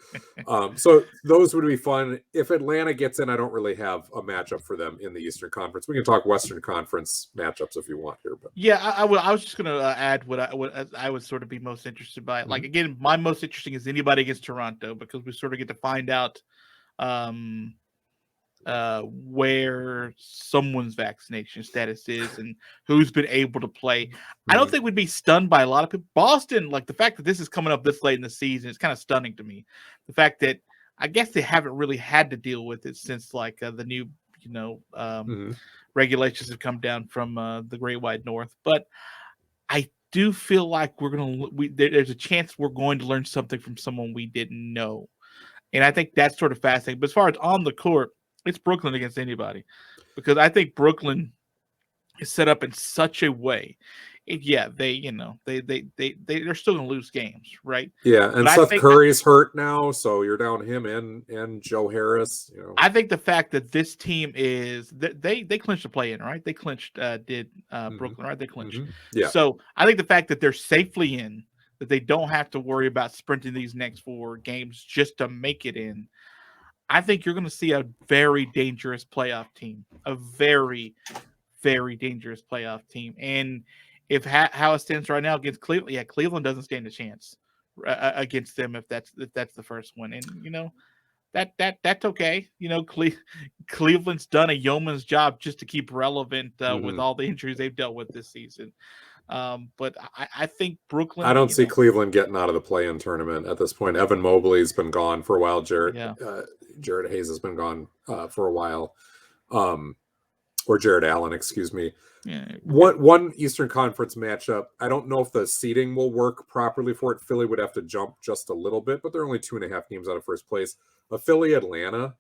Speaker 2: So those would be fun. If Atlanta gets in, I don't really have a matchup for them in the Eastern Conference. We can talk Western Conference matchups if you want here. But
Speaker 1: yeah, I was just going to add what I would sort of be most interested by. Like, again, my most interesting is anybody against Toronto, because we sort of get to find out where someone's vaccination status is and who's been able to play. I don't think we'd be stunned by a lot of people. Boston, like the fact that this is coming up this late in the season, is kind of stunning to me. The fact that I guess they haven't really had to deal with it since like the new, regulations have come down from the Great White North. But I do feel like there's a chance we're going to learn something from someone we didn't know. And I think that's sort of fascinating. But as far as on the court, it's Brooklyn against anybody, because I think Brooklyn is set up in such a way. They're still going to lose games, right?
Speaker 2: Yeah, and Seth Curry's hurt now, so you're down him and Joe Harris.
Speaker 1: I think the fact that this team is they clinched the play-in, right? They clinched Brooklyn, right? They clinched.
Speaker 2: Yeah.
Speaker 1: So I think the fact that they're safely in, that they don't have to worry about sprinting these next 4 games just to make it in. I think you're going to see a very dangerous playoff team, a very, very dangerous playoff team. And if how it stands right now against Cleveland, Cleveland doesn't stand a chance against them if that's the first one. And that's okay. Cleveland's done a yeoman's job just to keep relevant with all the injuries they've dealt with this season. But I think Brooklyn.
Speaker 2: I don't see Cleveland getting out of the play-in tournament at this point. Evan Mobley's been gone for a while. Jared Hayes has been gone for a while, or Jared Allen, excuse me.
Speaker 1: Yeah.
Speaker 2: One Eastern Conference matchup. I don't know if the seeding will work properly for it. Philly would have to jump just a little bit, but they're only 2.5 games out of first place. A Philly-Atlanta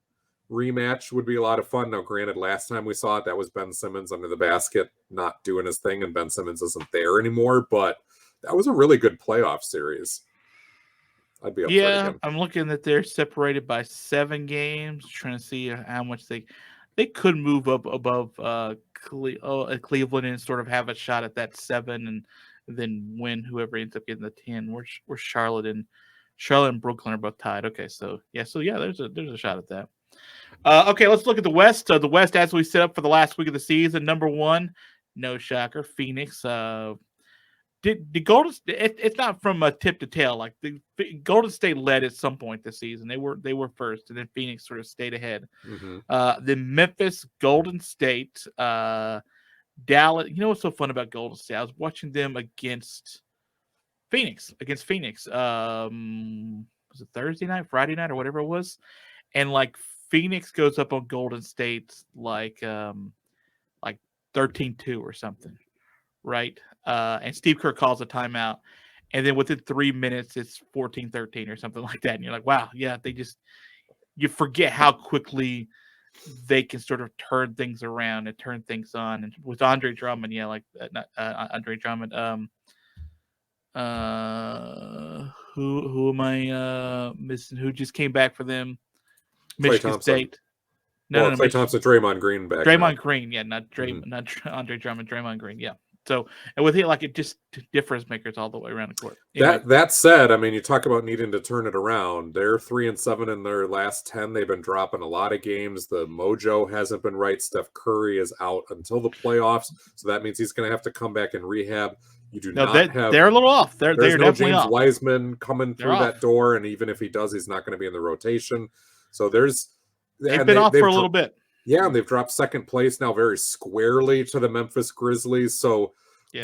Speaker 2: rematch would be a lot of fun. Now, granted, last time we saw it, that was Ben Simmons under the basket not doing his thing, and Ben Simmons isn't there anymore, but that was a really good playoff series. I'd be up for it again.
Speaker 1: I'm looking that they're separated by 7 games, trying to see how much they could move up above Cleveland and sort of have a shot at that 7 and then win whoever ends up getting the 10. Where Charlotte and Brooklyn are both tied. Okay, so there's a shot at that. Okay, let's look at the West. The West, as we set up for the last week of the season, number 1, no shocker, Phoenix. did Golden State? It's not from a tip to tail. Like the Golden State led at some point this season. They were first, and then Phoenix sort of stayed ahead.
Speaker 2: Mm-hmm.
Speaker 1: Then Memphis, Golden State, Dallas. You know what's so fun about Golden State? I was watching them against Phoenix. Was it Thursday night, Friday night, or whatever it was? And like Phoenix goes up on Golden State like 13-2 or something, right? And Steve Kerr calls a timeout, and then within 3 minutes it's 14-13 or something like that. And you're like, wow, yeah, you forget how quickly they can sort of turn things around and turn things on. And with Andre Drummond, not Andre Drummond. Who am I missing? Who just came back for them? Michigan State.
Speaker 2: No, Klay Thompson, Draymond Green back.
Speaker 1: Draymond Green, yeah, not Andre Drummond, Draymond Green, yeah. So, and with it, like it just difference makers all the way around the court.
Speaker 2: Anyway. That said, I mean, you talk about needing to turn it around. They're 3-7 in their last 10. They've been dropping a lot of games. The mojo hasn't been right. Steph Curry is out until the playoffs, so that means he's going to have to come back and rehab. You do not have.
Speaker 1: They're a little off. They're
Speaker 2: no
Speaker 1: definitely
Speaker 2: James
Speaker 1: off.
Speaker 2: Wiseman coming through that door, and even if he does, he's not going to be in the rotation. So
Speaker 1: they've been off for a little bit.
Speaker 2: Yeah, and they've dropped second place now very squarely to the Memphis Grizzlies. So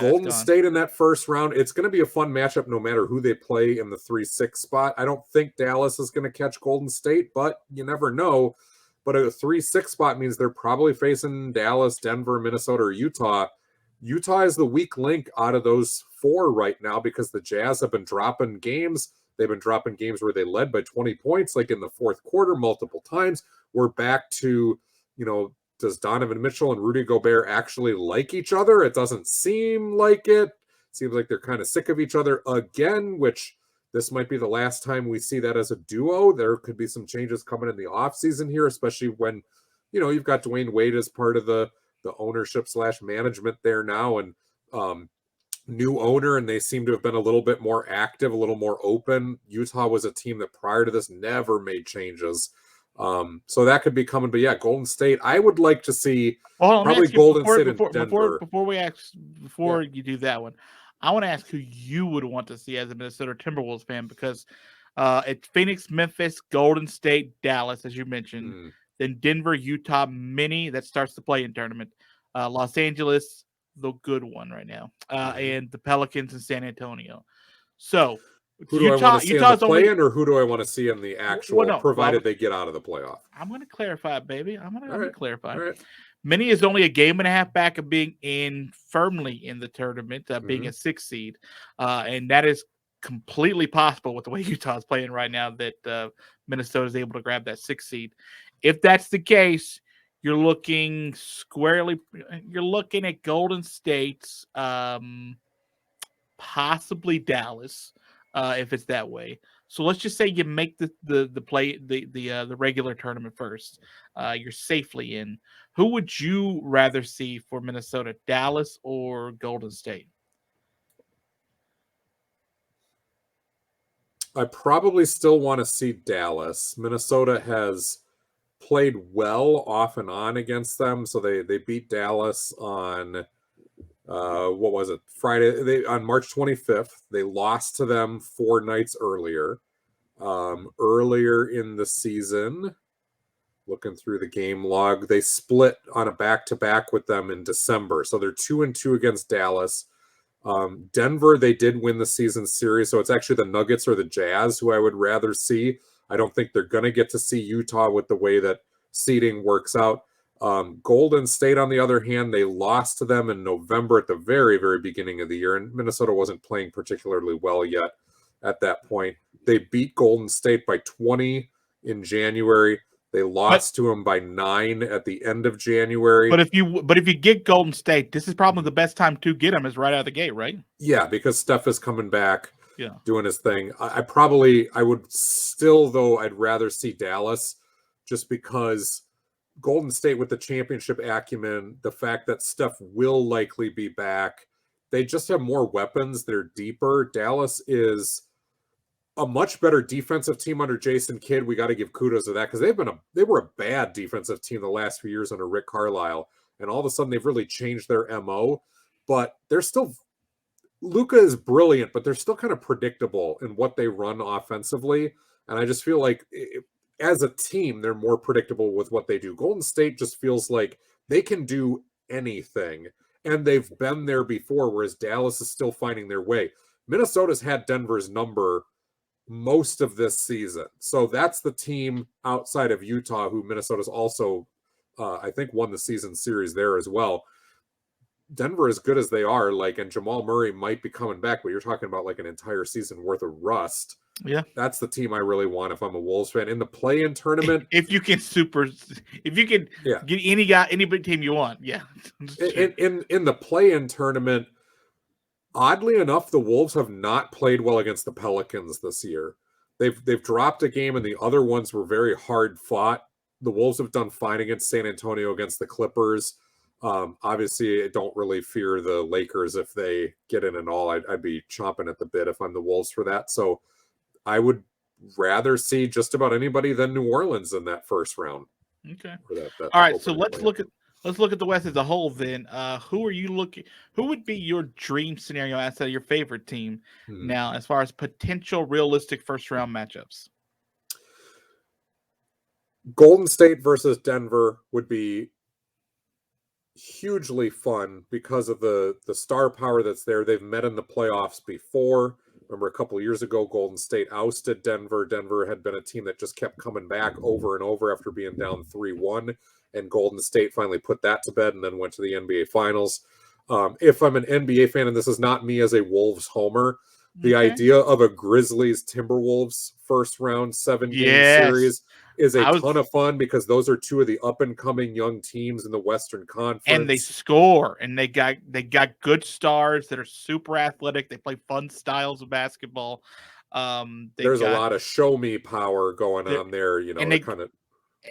Speaker 2: Golden State in that first round, it's going to be a fun matchup no matter who they play in the 3-6 spot. I don't think Dallas is going to catch Golden State, but you never know. But a 3-6 spot means they're probably facing Dallas, Denver, Minnesota, or Utah. Utah is the weak link out of those four right now because the Jazz have been dropping games. They've been dropping games where they led by 20 points, like in the fourth quarter multiple times. We're back to, does Donovan Mitchell and Rudy Gobert actually like each other? It doesn't seem like it. Seems like they're kind of sick of each other again, which this might be the last time we see that as a duo. There could be some changes coming in the offseason here, especially when, you've got Dwayne Wade as part of the ownership / management there now, and new owner, and they seem to have been a little bit more active, a little more open. Utah was a team that prior to this never made changes. So that could be coming, but yeah, Golden State. I would like to see probably Golden State and Denver.
Speaker 1: Before you do that one, I want to ask who you would want to see as a Minnesota Timberwolves fan, because it's Phoenix, Memphis, Golden State, Dallas, as you mentioned, then Denver, Utah, mini that starts the play-in tournament, Los Angeles, the good one right now, and the Pelicans and San Antonio. So.
Speaker 2: Who do I want to see in the play-in, or who do I want to see in the actual, provided they get out of the playoff?
Speaker 1: I'm going to clarify, baby. I'm going to clarify.
Speaker 2: All right.
Speaker 1: Mini is only a game and a half back of being firmly in the tournament, being a 6 seed. And that is completely possible with the way Utah is playing right now, that Minnesota is able to grab that 6 seed. If that's the case, you're looking at Golden State, possibly Dallas. If it's that way, so let's just say you make the regular tournament first, you're safely in. Who would you rather see for Minnesota, Dallas or Golden State?
Speaker 2: I probably still want to see Dallas. Minnesota has played well off and on against them, so they beat Dallas on. What was it? Friday, on March 25th. They lost to them 4 nights earlier. Earlier in the season, looking through the game log, they split on a back-to-back with them in December. So they're 2-2 against Dallas. Denver, they did win the season series, so it's actually the Nuggets or the Jazz who I would rather see. I don't think they're going to get to see Utah with the way that seeding works out. Golden State, on the other hand, they lost to them in November at the very, very beginning of the year, and Minnesota wasn't playing particularly well yet at that point. They beat Golden State by 20 in January. They lost to them by 9 at the end of January.
Speaker 1: But if you get Golden State, this is probably the best time to get them is right out of the gate, right?
Speaker 2: Yeah, because Steph is coming back,
Speaker 1: yeah,
Speaker 2: doing his thing. I would still, though, I'd rather see Dallas, just because Golden State with the championship acumen, the fact that Steph will likely be back, they just have more weapons. They're deeper. Dallas is a much better defensive team under Jason Kidd. We got to give kudos to that, because they were a bad defensive team the last few years under Rick Carlisle, and all of a sudden they've really changed their MO. But they're still Luka is brilliant, but they're still kind of predictable in what they run offensively. And I just feel like as a team, they're more predictable with what they do. Golden State just feels like they can do anything, and they've been there before, whereas Dallas is still finding their way. Minnesota's had Denver's number most of this season. So that's the team outside of Utah who Minnesota's also, I think, won the season series there as well. Denver, as good as they are, like, and Jamal Murray might be coming back, but you're talking about like an entire season worth of rust.
Speaker 1: Yeah,
Speaker 2: that's the team I really want if I'm a Wolves fan in the play-in tournament.
Speaker 1: If you can get any big team you want, yeah.
Speaker 2: In the play-in tournament, oddly enough, the Wolves have not played well against the Pelicans this year. They've dropped a game, and the other ones were very hard fought. The Wolves have done fine against San Antonio, against the Clippers. Obviously, I don't really fear the Lakers if they get in and all. I'd be chomping at the bit if I'm the Wolves for that. So I would rather see just about anybody than New Orleans in that first round.
Speaker 1: Okay.
Speaker 2: That
Speaker 1: all right. So let's look at the West as a whole. Then, who are you looking? Who would be your dream scenario outside of your favorite team now, as far as potential realistic first round matchups?
Speaker 2: Golden State versus Denver would be hugely fun because of the star power that's there. They've met in the playoffs before. Remember, a couple of years ago, Golden State ousted Denver. Denver had been a team that just kept coming back over and over after being down 3-1, and Golden State finally put that to bed and then went to the NBA Finals. If I'm an NBA fan, and this is not me as a Wolves homer, the idea of a Grizzlies Timberwolves first round 7-game series is a ton of fun because those are two of the up and coming young teams in the Western Conference,
Speaker 1: and they score, and they got good stars that are super athletic. They play fun styles of basketball.
Speaker 2: There's a lot of show me power going on there,
Speaker 1: and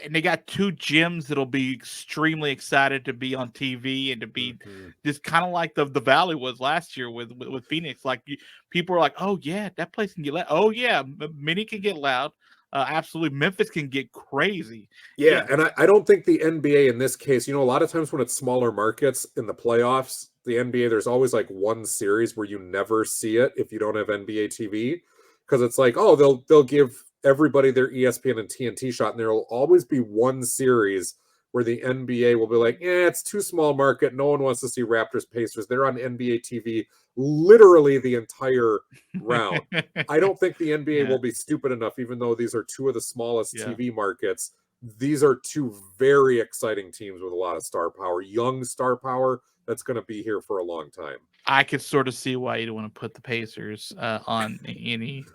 Speaker 1: they got two gyms that'll be extremely excited to be on TV and to be just kind of like the Valley was last year with Phoenix. Like, people are like, oh yeah, that place can get loud. Oh yeah, Mini can get loud. Absolutely, Memphis can get crazy.
Speaker 2: Yeah, and I don't think the NBA in this case, a lot of times when it's smaller markets in the playoffs, the NBA, there's always like one series where you never see it if you don't have NBA TV, because it's like, oh, they'll give everybody their ESPN and TNT shot, and there will always be one series where the NBA will be like, it's too small market. No one wants to see Raptors Pacers. They're on NBA TV literally the entire round. I don't think the NBA will be stupid enough, even though these are two of the smallest TV markets. These are two very exciting teams with a lot of star power, young star power that's going to be here for a long time.
Speaker 1: I could sort of see why you'd want to put the Pacers on any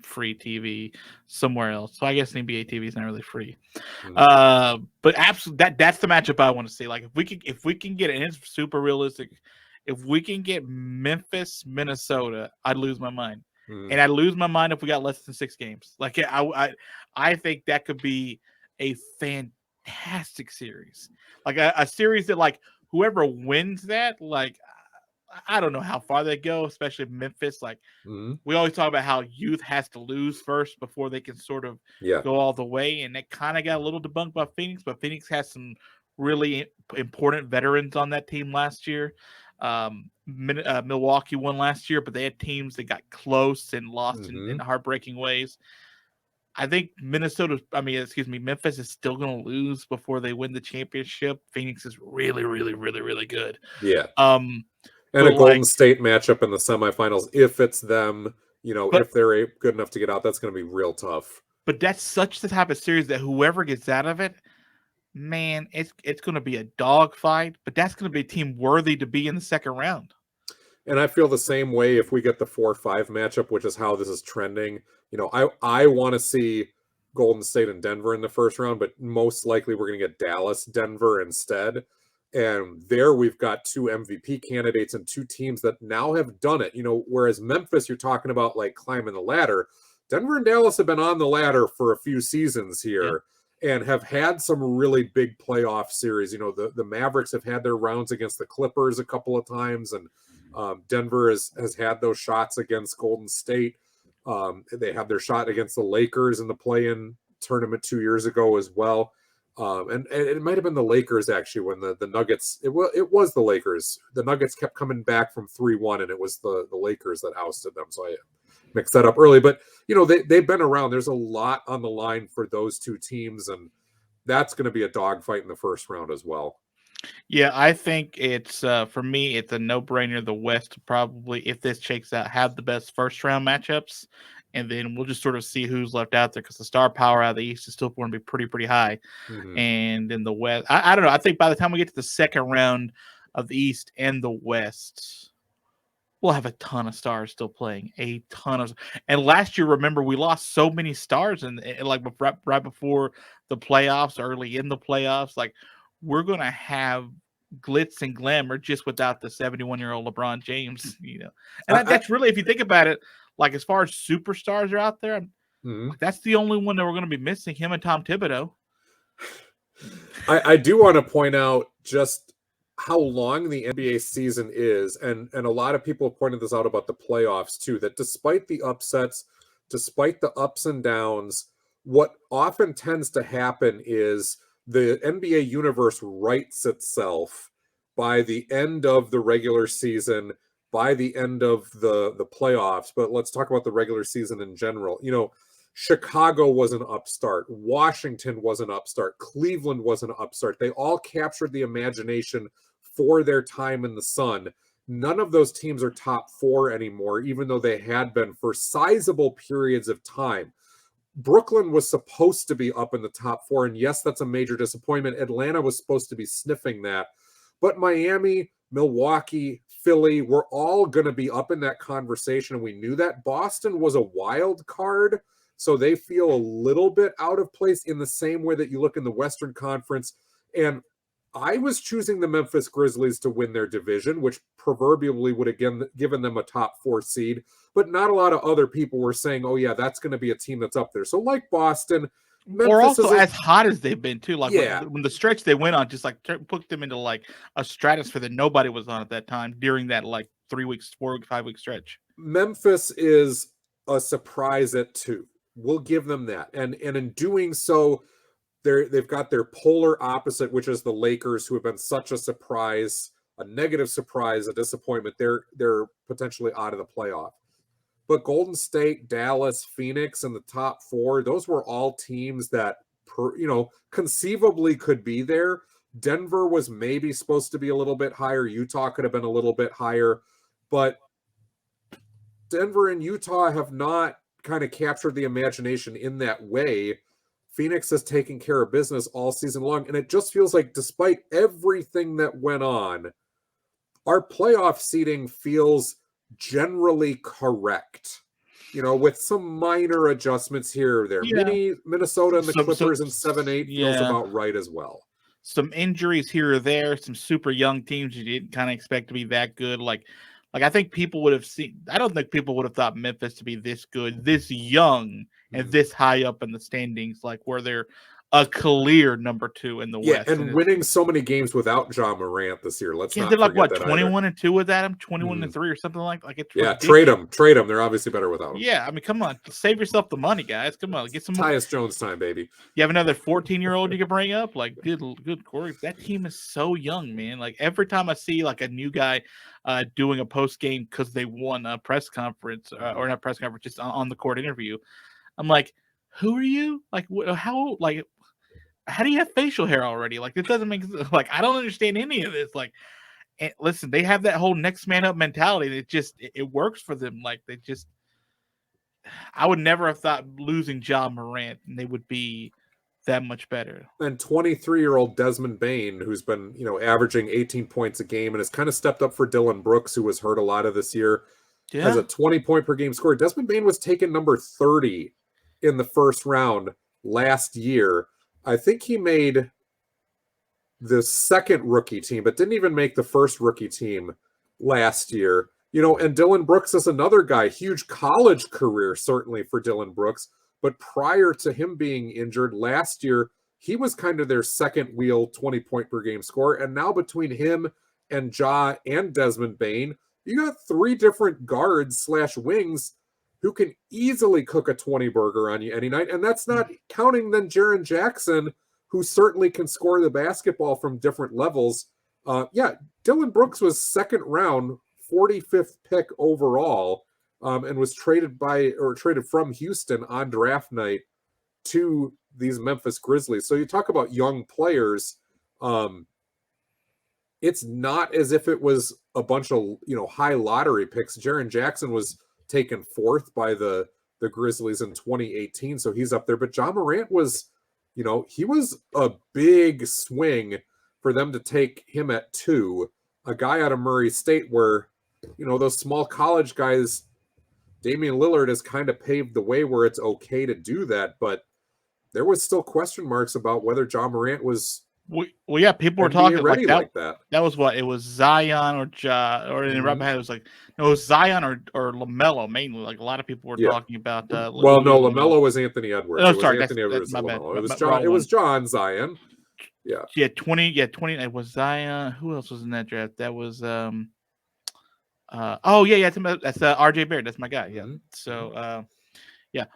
Speaker 1: free TV somewhere else. So I guess NBA TV is not really free. But absolutely, that's the matchup I want to see. Like, if we can get it, and it's super realistic. If we can get Memphis, Minnesota, I'd lose my mind. And I'd lose my mind if we got less than 6 games. Like, I think that could be a fantastic series. Like a series that, like, whoever wins that, like, I don't know how far they go, especially Memphis. Like, we always talk about how youth has to lose first before they can sort of go all the way. And that kind of got a little debunked by Phoenix, but Phoenix has some really important veterans on that team last year. Milwaukee won last year, but they had teams that got close and lost in heartbreaking ways. I think Memphis is still going to lose before they win the championship. Phoenix is really, really, really, really good.
Speaker 2: Yeah. And a Golden State matchup in the semifinals, if it's them, if they're good enough to get out, that's going to be real tough.
Speaker 1: But that's such the type of series that whoever gets out of it, man, it's going to be a dogfight. But that's going to be a team worthy to be in the second round.
Speaker 2: And I feel the same way if we get the 4-5 matchup, which is how this is trending. I want to see Golden State and Denver in the first round, but most likely we're going to get Dallas, Denver instead. And there we've got 2 MVP candidates and 2 teams that now have done it. Whereas Memphis, you're talking about like climbing the ladder. Denver and Dallas have been on the ladder for a few seasons here and have had some really big playoff series. The Mavericks have had their rounds against the Clippers a couple of times, and Denver has had those shots against Golden State. They had their shot against the Lakers in the play-in tournament 2 years ago as well. And it might have been the Lakers actually when the Nuggets. It was the Lakers. The Nuggets kept coming back from 3-1, and it was the Lakers that ousted them. So I mixed that up early. But they've been around. There's a lot on the line for those two teams, and that's going to be a dogfight in the first round as well.
Speaker 1: Yeah, I think it's for me, it's a no-brainer. The West probably, if this shakes out, have the best first-round matchups, and then we'll just sort of see who's left out there because the star power out of the East is still going to be pretty high, and in the West, I don't know. I think by the time we get to the second round of the East and the West, we'll have a ton of stars still playing, a ton of. And last year, remember, we lost so many stars, and like right before the playoffs, early in the playoffs, like. We're going to have glitz and glamour just without the 71-year-old LeBron James, And that's really, if you think about it, like as far as superstars are out there, like, that's the only one that we're going to be missing, him and Tom Thibodeau.
Speaker 2: I do want to point out just how long the NBA season is, and a lot of people have pointed this out about the playoffs too, that despite the upsets, despite the ups and downs, what often tends to happen is the NBA universe rights itself by the end of the regular season, by the end of the playoffs. But let's talk about the regular season in general. Chicago was an upstart. Washington was an upstart. Cleveland was an upstart. They all captured the imagination for their time in the sun. None of those teams are top four anymore, even though they had been for sizable periods of time. Brooklyn was supposed to be up in the top four, and yes, that's a major disappointment. Atlanta was supposed to be sniffing that. But Miami, Milwaukee, Philly, were all going to be up in that conversation, and we knew that. Boston was a wild card, so they feel a little bit out of place in the same way that you look in the Western Conference. And I was choosing the Memphis Grizzlies to win their division, which proverbially would have given them a top four seed. But not a lot of other people were saying, oh, yeah, that's going to be a team that's up there. So like Boston,
Speaker 1: Memphis or also as hot as they've been, too. Like when the stretch they went on just like put them into like a stratosphere that nobody was on at that time during that like 3 weeks, 4 week, 5 week stretch.
Speaker 2: Memphis is a surprise at 2. We'll give them that. And in doing so, they've got their polar opposite, which is the Lakers, who have been such a surprise, a negative surprise, a disappointment. They're potentially out of the playoff. But Golden State, Dallas, Phoenix, and the top 4, those were all teams that, conceivably could be there. Denver was maybe supposed to be a little bit higher. Utah could have been a little bit higher. But Denver and Utah have not kind of captured the imagination in that way. Phoenix has taken care of business all season long. And it just feels like despite everything that went on, our playoff seeding feels generally correct, with some minor adjustments here or there. Yeah. Minnesota and the Clippers in 7-8 feels about right as well.
Speaker 1: Some injuries here or there, some super young teams you didn't kind of expect to be that good. Like I think people would have seen, I don't think people would have thought Memphis to be this good, this young, and this high up in the standings, like where they're a clear number 2 in the West.
Speaker 2: And winning so many games without Ja Morant this year. Let's not
Speaker 1: they're like
Speaker 2: what,
Speaker 1: 21-2 without him, 21-3 or something like it's
Speaker 2: ridiculous. Trade them. They're obviously better without him.
Speaker 1: Yeah, I mean, come on, save yourself the money, guys. Come on, get some
Speaker 2: Tyus Jones time, baby.
Speaker 1: You have another 14-year-old you can bring up. Like, good Corey. That team is so young, man. Like every time I see like a new guy doing a post game because they won a press conference or not press conference, just on the court interview, I'm like, who are you? Like, how do you have facial hair already? Like, it doesn't make sense. Like, I don't understand any of this. Like, listen, they have that whole next man up mentality. It works for them. Like, I would never have thought losing Ja Morant and they would be that much better.
Speaker 2: And 23-year-old Desmond Bain, who's been, averaging 18 points a game and has kind of stepped up for Dillon Brooks, who was hurt a lot of this year, has a 20-point per game score. Desmond Bain was taken number 30 in the first round last year. I think he made the second rookie team, but didn't even make the first rookie team last year. And Dillon Brooks is another guy, huge college career, certainly for Dillon Brooks. But prior to him being injured last year, he was kind of their second wheel 20-point per game scorer. And now between him and Ja and Desmond Bain, you got 3 different guards / wings who can easily cook a 20 burger on you any night. And that's not counting then Jaren Jackson, who certainly can score the basketball from different levels. Dylan Brooks was second round, 45th pick overall, and was traded from Houston on draft night to these Memphis Grizzlies. So you talk about young players. It's not as if it was a bunch of high lottery picks. Jaren Jackson was taken 4th by the Grizzlies in 2018, so he's up there. But Ja Morant was, he was a big swing for them to take him at 2, a guy out of Murray State where, those small college guys, Damian Lillard has kind of paved the way where it's okay to do that, but there was still question marks about whether Ja Morant was.
Speaker 1: Well, yeah, people were talking
Speaker 2: like
Speaker 1: that.
Speaker 2: That.
Speaker 1: That was what it was, Zion or right behind it was like it was Zion or LaMelo mainly. Like a lot of people were talking about.
Speaker 2: LaMelo was Anthony Edwards.
Speaker 1: Oh, sorry,
Speaker 2: Anthony Edwards.
Speaker 1: My bad.
Speaker 2: It was John. It was John Zion. Yeah.
Speaker 1: 20. It was Zion. Who else was in that draft? That was that's RJ Barrett. That's my guy. Yeah. So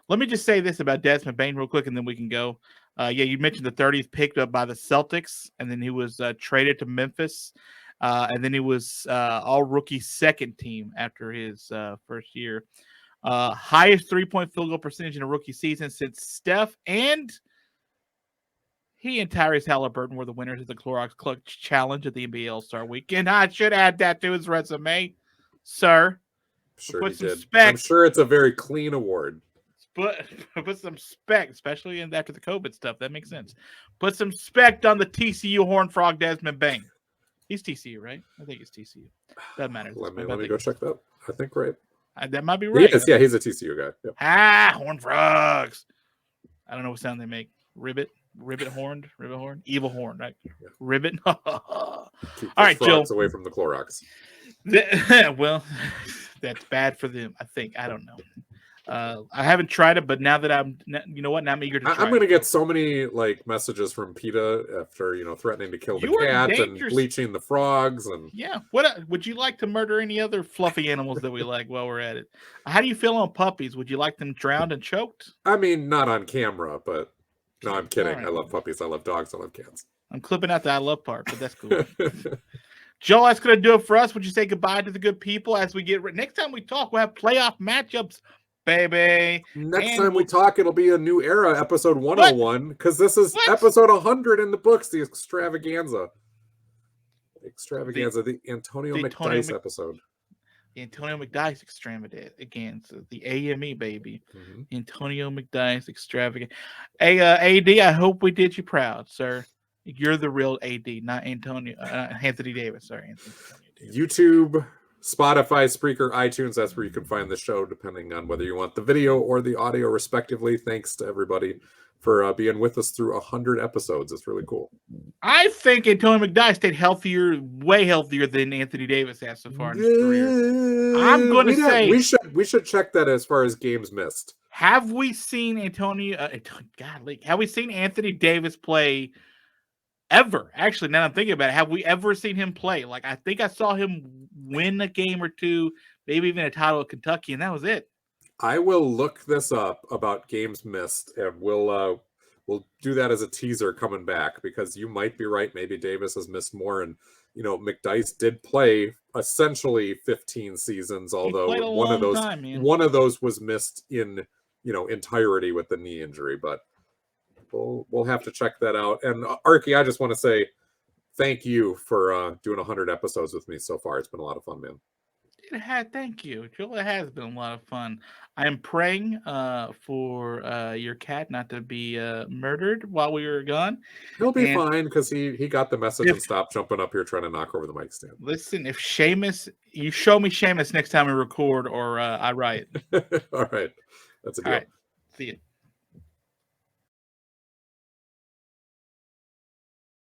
Speaker 1: let me just say this about Desmond Bain real quick, and then we can go. You mentioned the 30th picked up by the Celtics, and then he was traded to Memphis, and then he was all rookie second team after his first year. Highest 3-point field goal percentage in a rookie season since Steph and Tyrese Halliburton were the winners of the Clorox Clutch Challenge at the NBA All-Star Weekend. I should add that to his resume, sir.
Speaker 2: Sure he did. I'm sure it's a very clean award.
Speaker 1: Put some spec, especially after the COVID stuff. That makes sense. Put some spec on the TCU Horned Frog Desmond Bain. He's TCU, right? I think it's TCU. Doesn't matter.
Speaker 2: Let me go check that. I think right.
Speaker 1: That might be right.
Speaker 2: He is, yeah, he's a TCU guy. Yep.
Speaker 1: Horned Frogs. I don't know what sound they make. Ribbit horned, evil horn, right? Yeah. Ribbit. All right, Joe.
Speaker 2: Away from the Clorox.
Speaker 1: Well, that's bad for them. I think. I don't know. I haven't tried it, but now that I'm eager to try
Speaker 2: I'm going to get so many messages from PETA after threatening to kill the cat and bleaching the frogs and
Speaker 1: What would you like to murder any other fluffy animals that we like while we're at it? How do you feel on puppies? Would you like them drowned and choked?
Speaker 2: I mean, not on camera, but no, I'm kidding. Right. I love puppies. I love dogs. I love cats.
Speaker 1: I'm clipping out the I love part, but that's cool. Joel, that's going to do it for us. Would you say goodbye to the good people as we get next time we talk? We'll have playoff matchups. Baby.
Speaker 2: Next time we talk, it'll be a new era, episode 101, because this is episode 100 in the books, the extravaganza. The Antonio McDyess episode.
Speaker 1: The Antonio McDyess extravaganza, the AME, baby. Antonio McDyess extravaganza. Hey, AD, I hope we did you proud, sir. You're the real AD, not Anthony Davis. Sorry, Anthony Davis.
Speaker 2: YouTube, Spotify, Spreaker, iTunes, that's where you can find the show, depending on whether you want the video or the audio, respectively. Thanks to everybody for being with us through 100 episodes. It's really cool.
Speaker 1: I think Antonio McDyess stayed way healthier than Anthony Davis has so far in his career. I'm going to say...
Speaker 2: We should check that as far as games missed.
Speaker 1: Have we seen have we seen Anthony Davis play ever? Actually, now I'm thinking about it, have we ever seen him play? I think I saw him win a game or two, maybe even a title at Kentucky, and that was it.
Speaker 2: I will look this up about games missed, and we'll do that as a teaser coming back, because you might be right. Maybe Davis has missed more, and McDyess did play essentially 15 seasons, although one of those was missed in entirety with the knee injury, but. We'll have to check that out. And Arky, I just want to say thank you for doing 100 episodes with me so far. It's been a lot of fun, man.
Speaker 1: Thank you, Joel. It has been a lot of fun. I am praying for your cat not to be murdered while we were gone.
Speaker 2: He'll be fine, because he got the message and stopped jumping up here trying to knock over the mic stand.
Speaker 1: Listen, if Seamus, you show me Seamus next time we record, or I write.
Speaker 2: All right. That's a deal.
Speaker 1: All right. See you.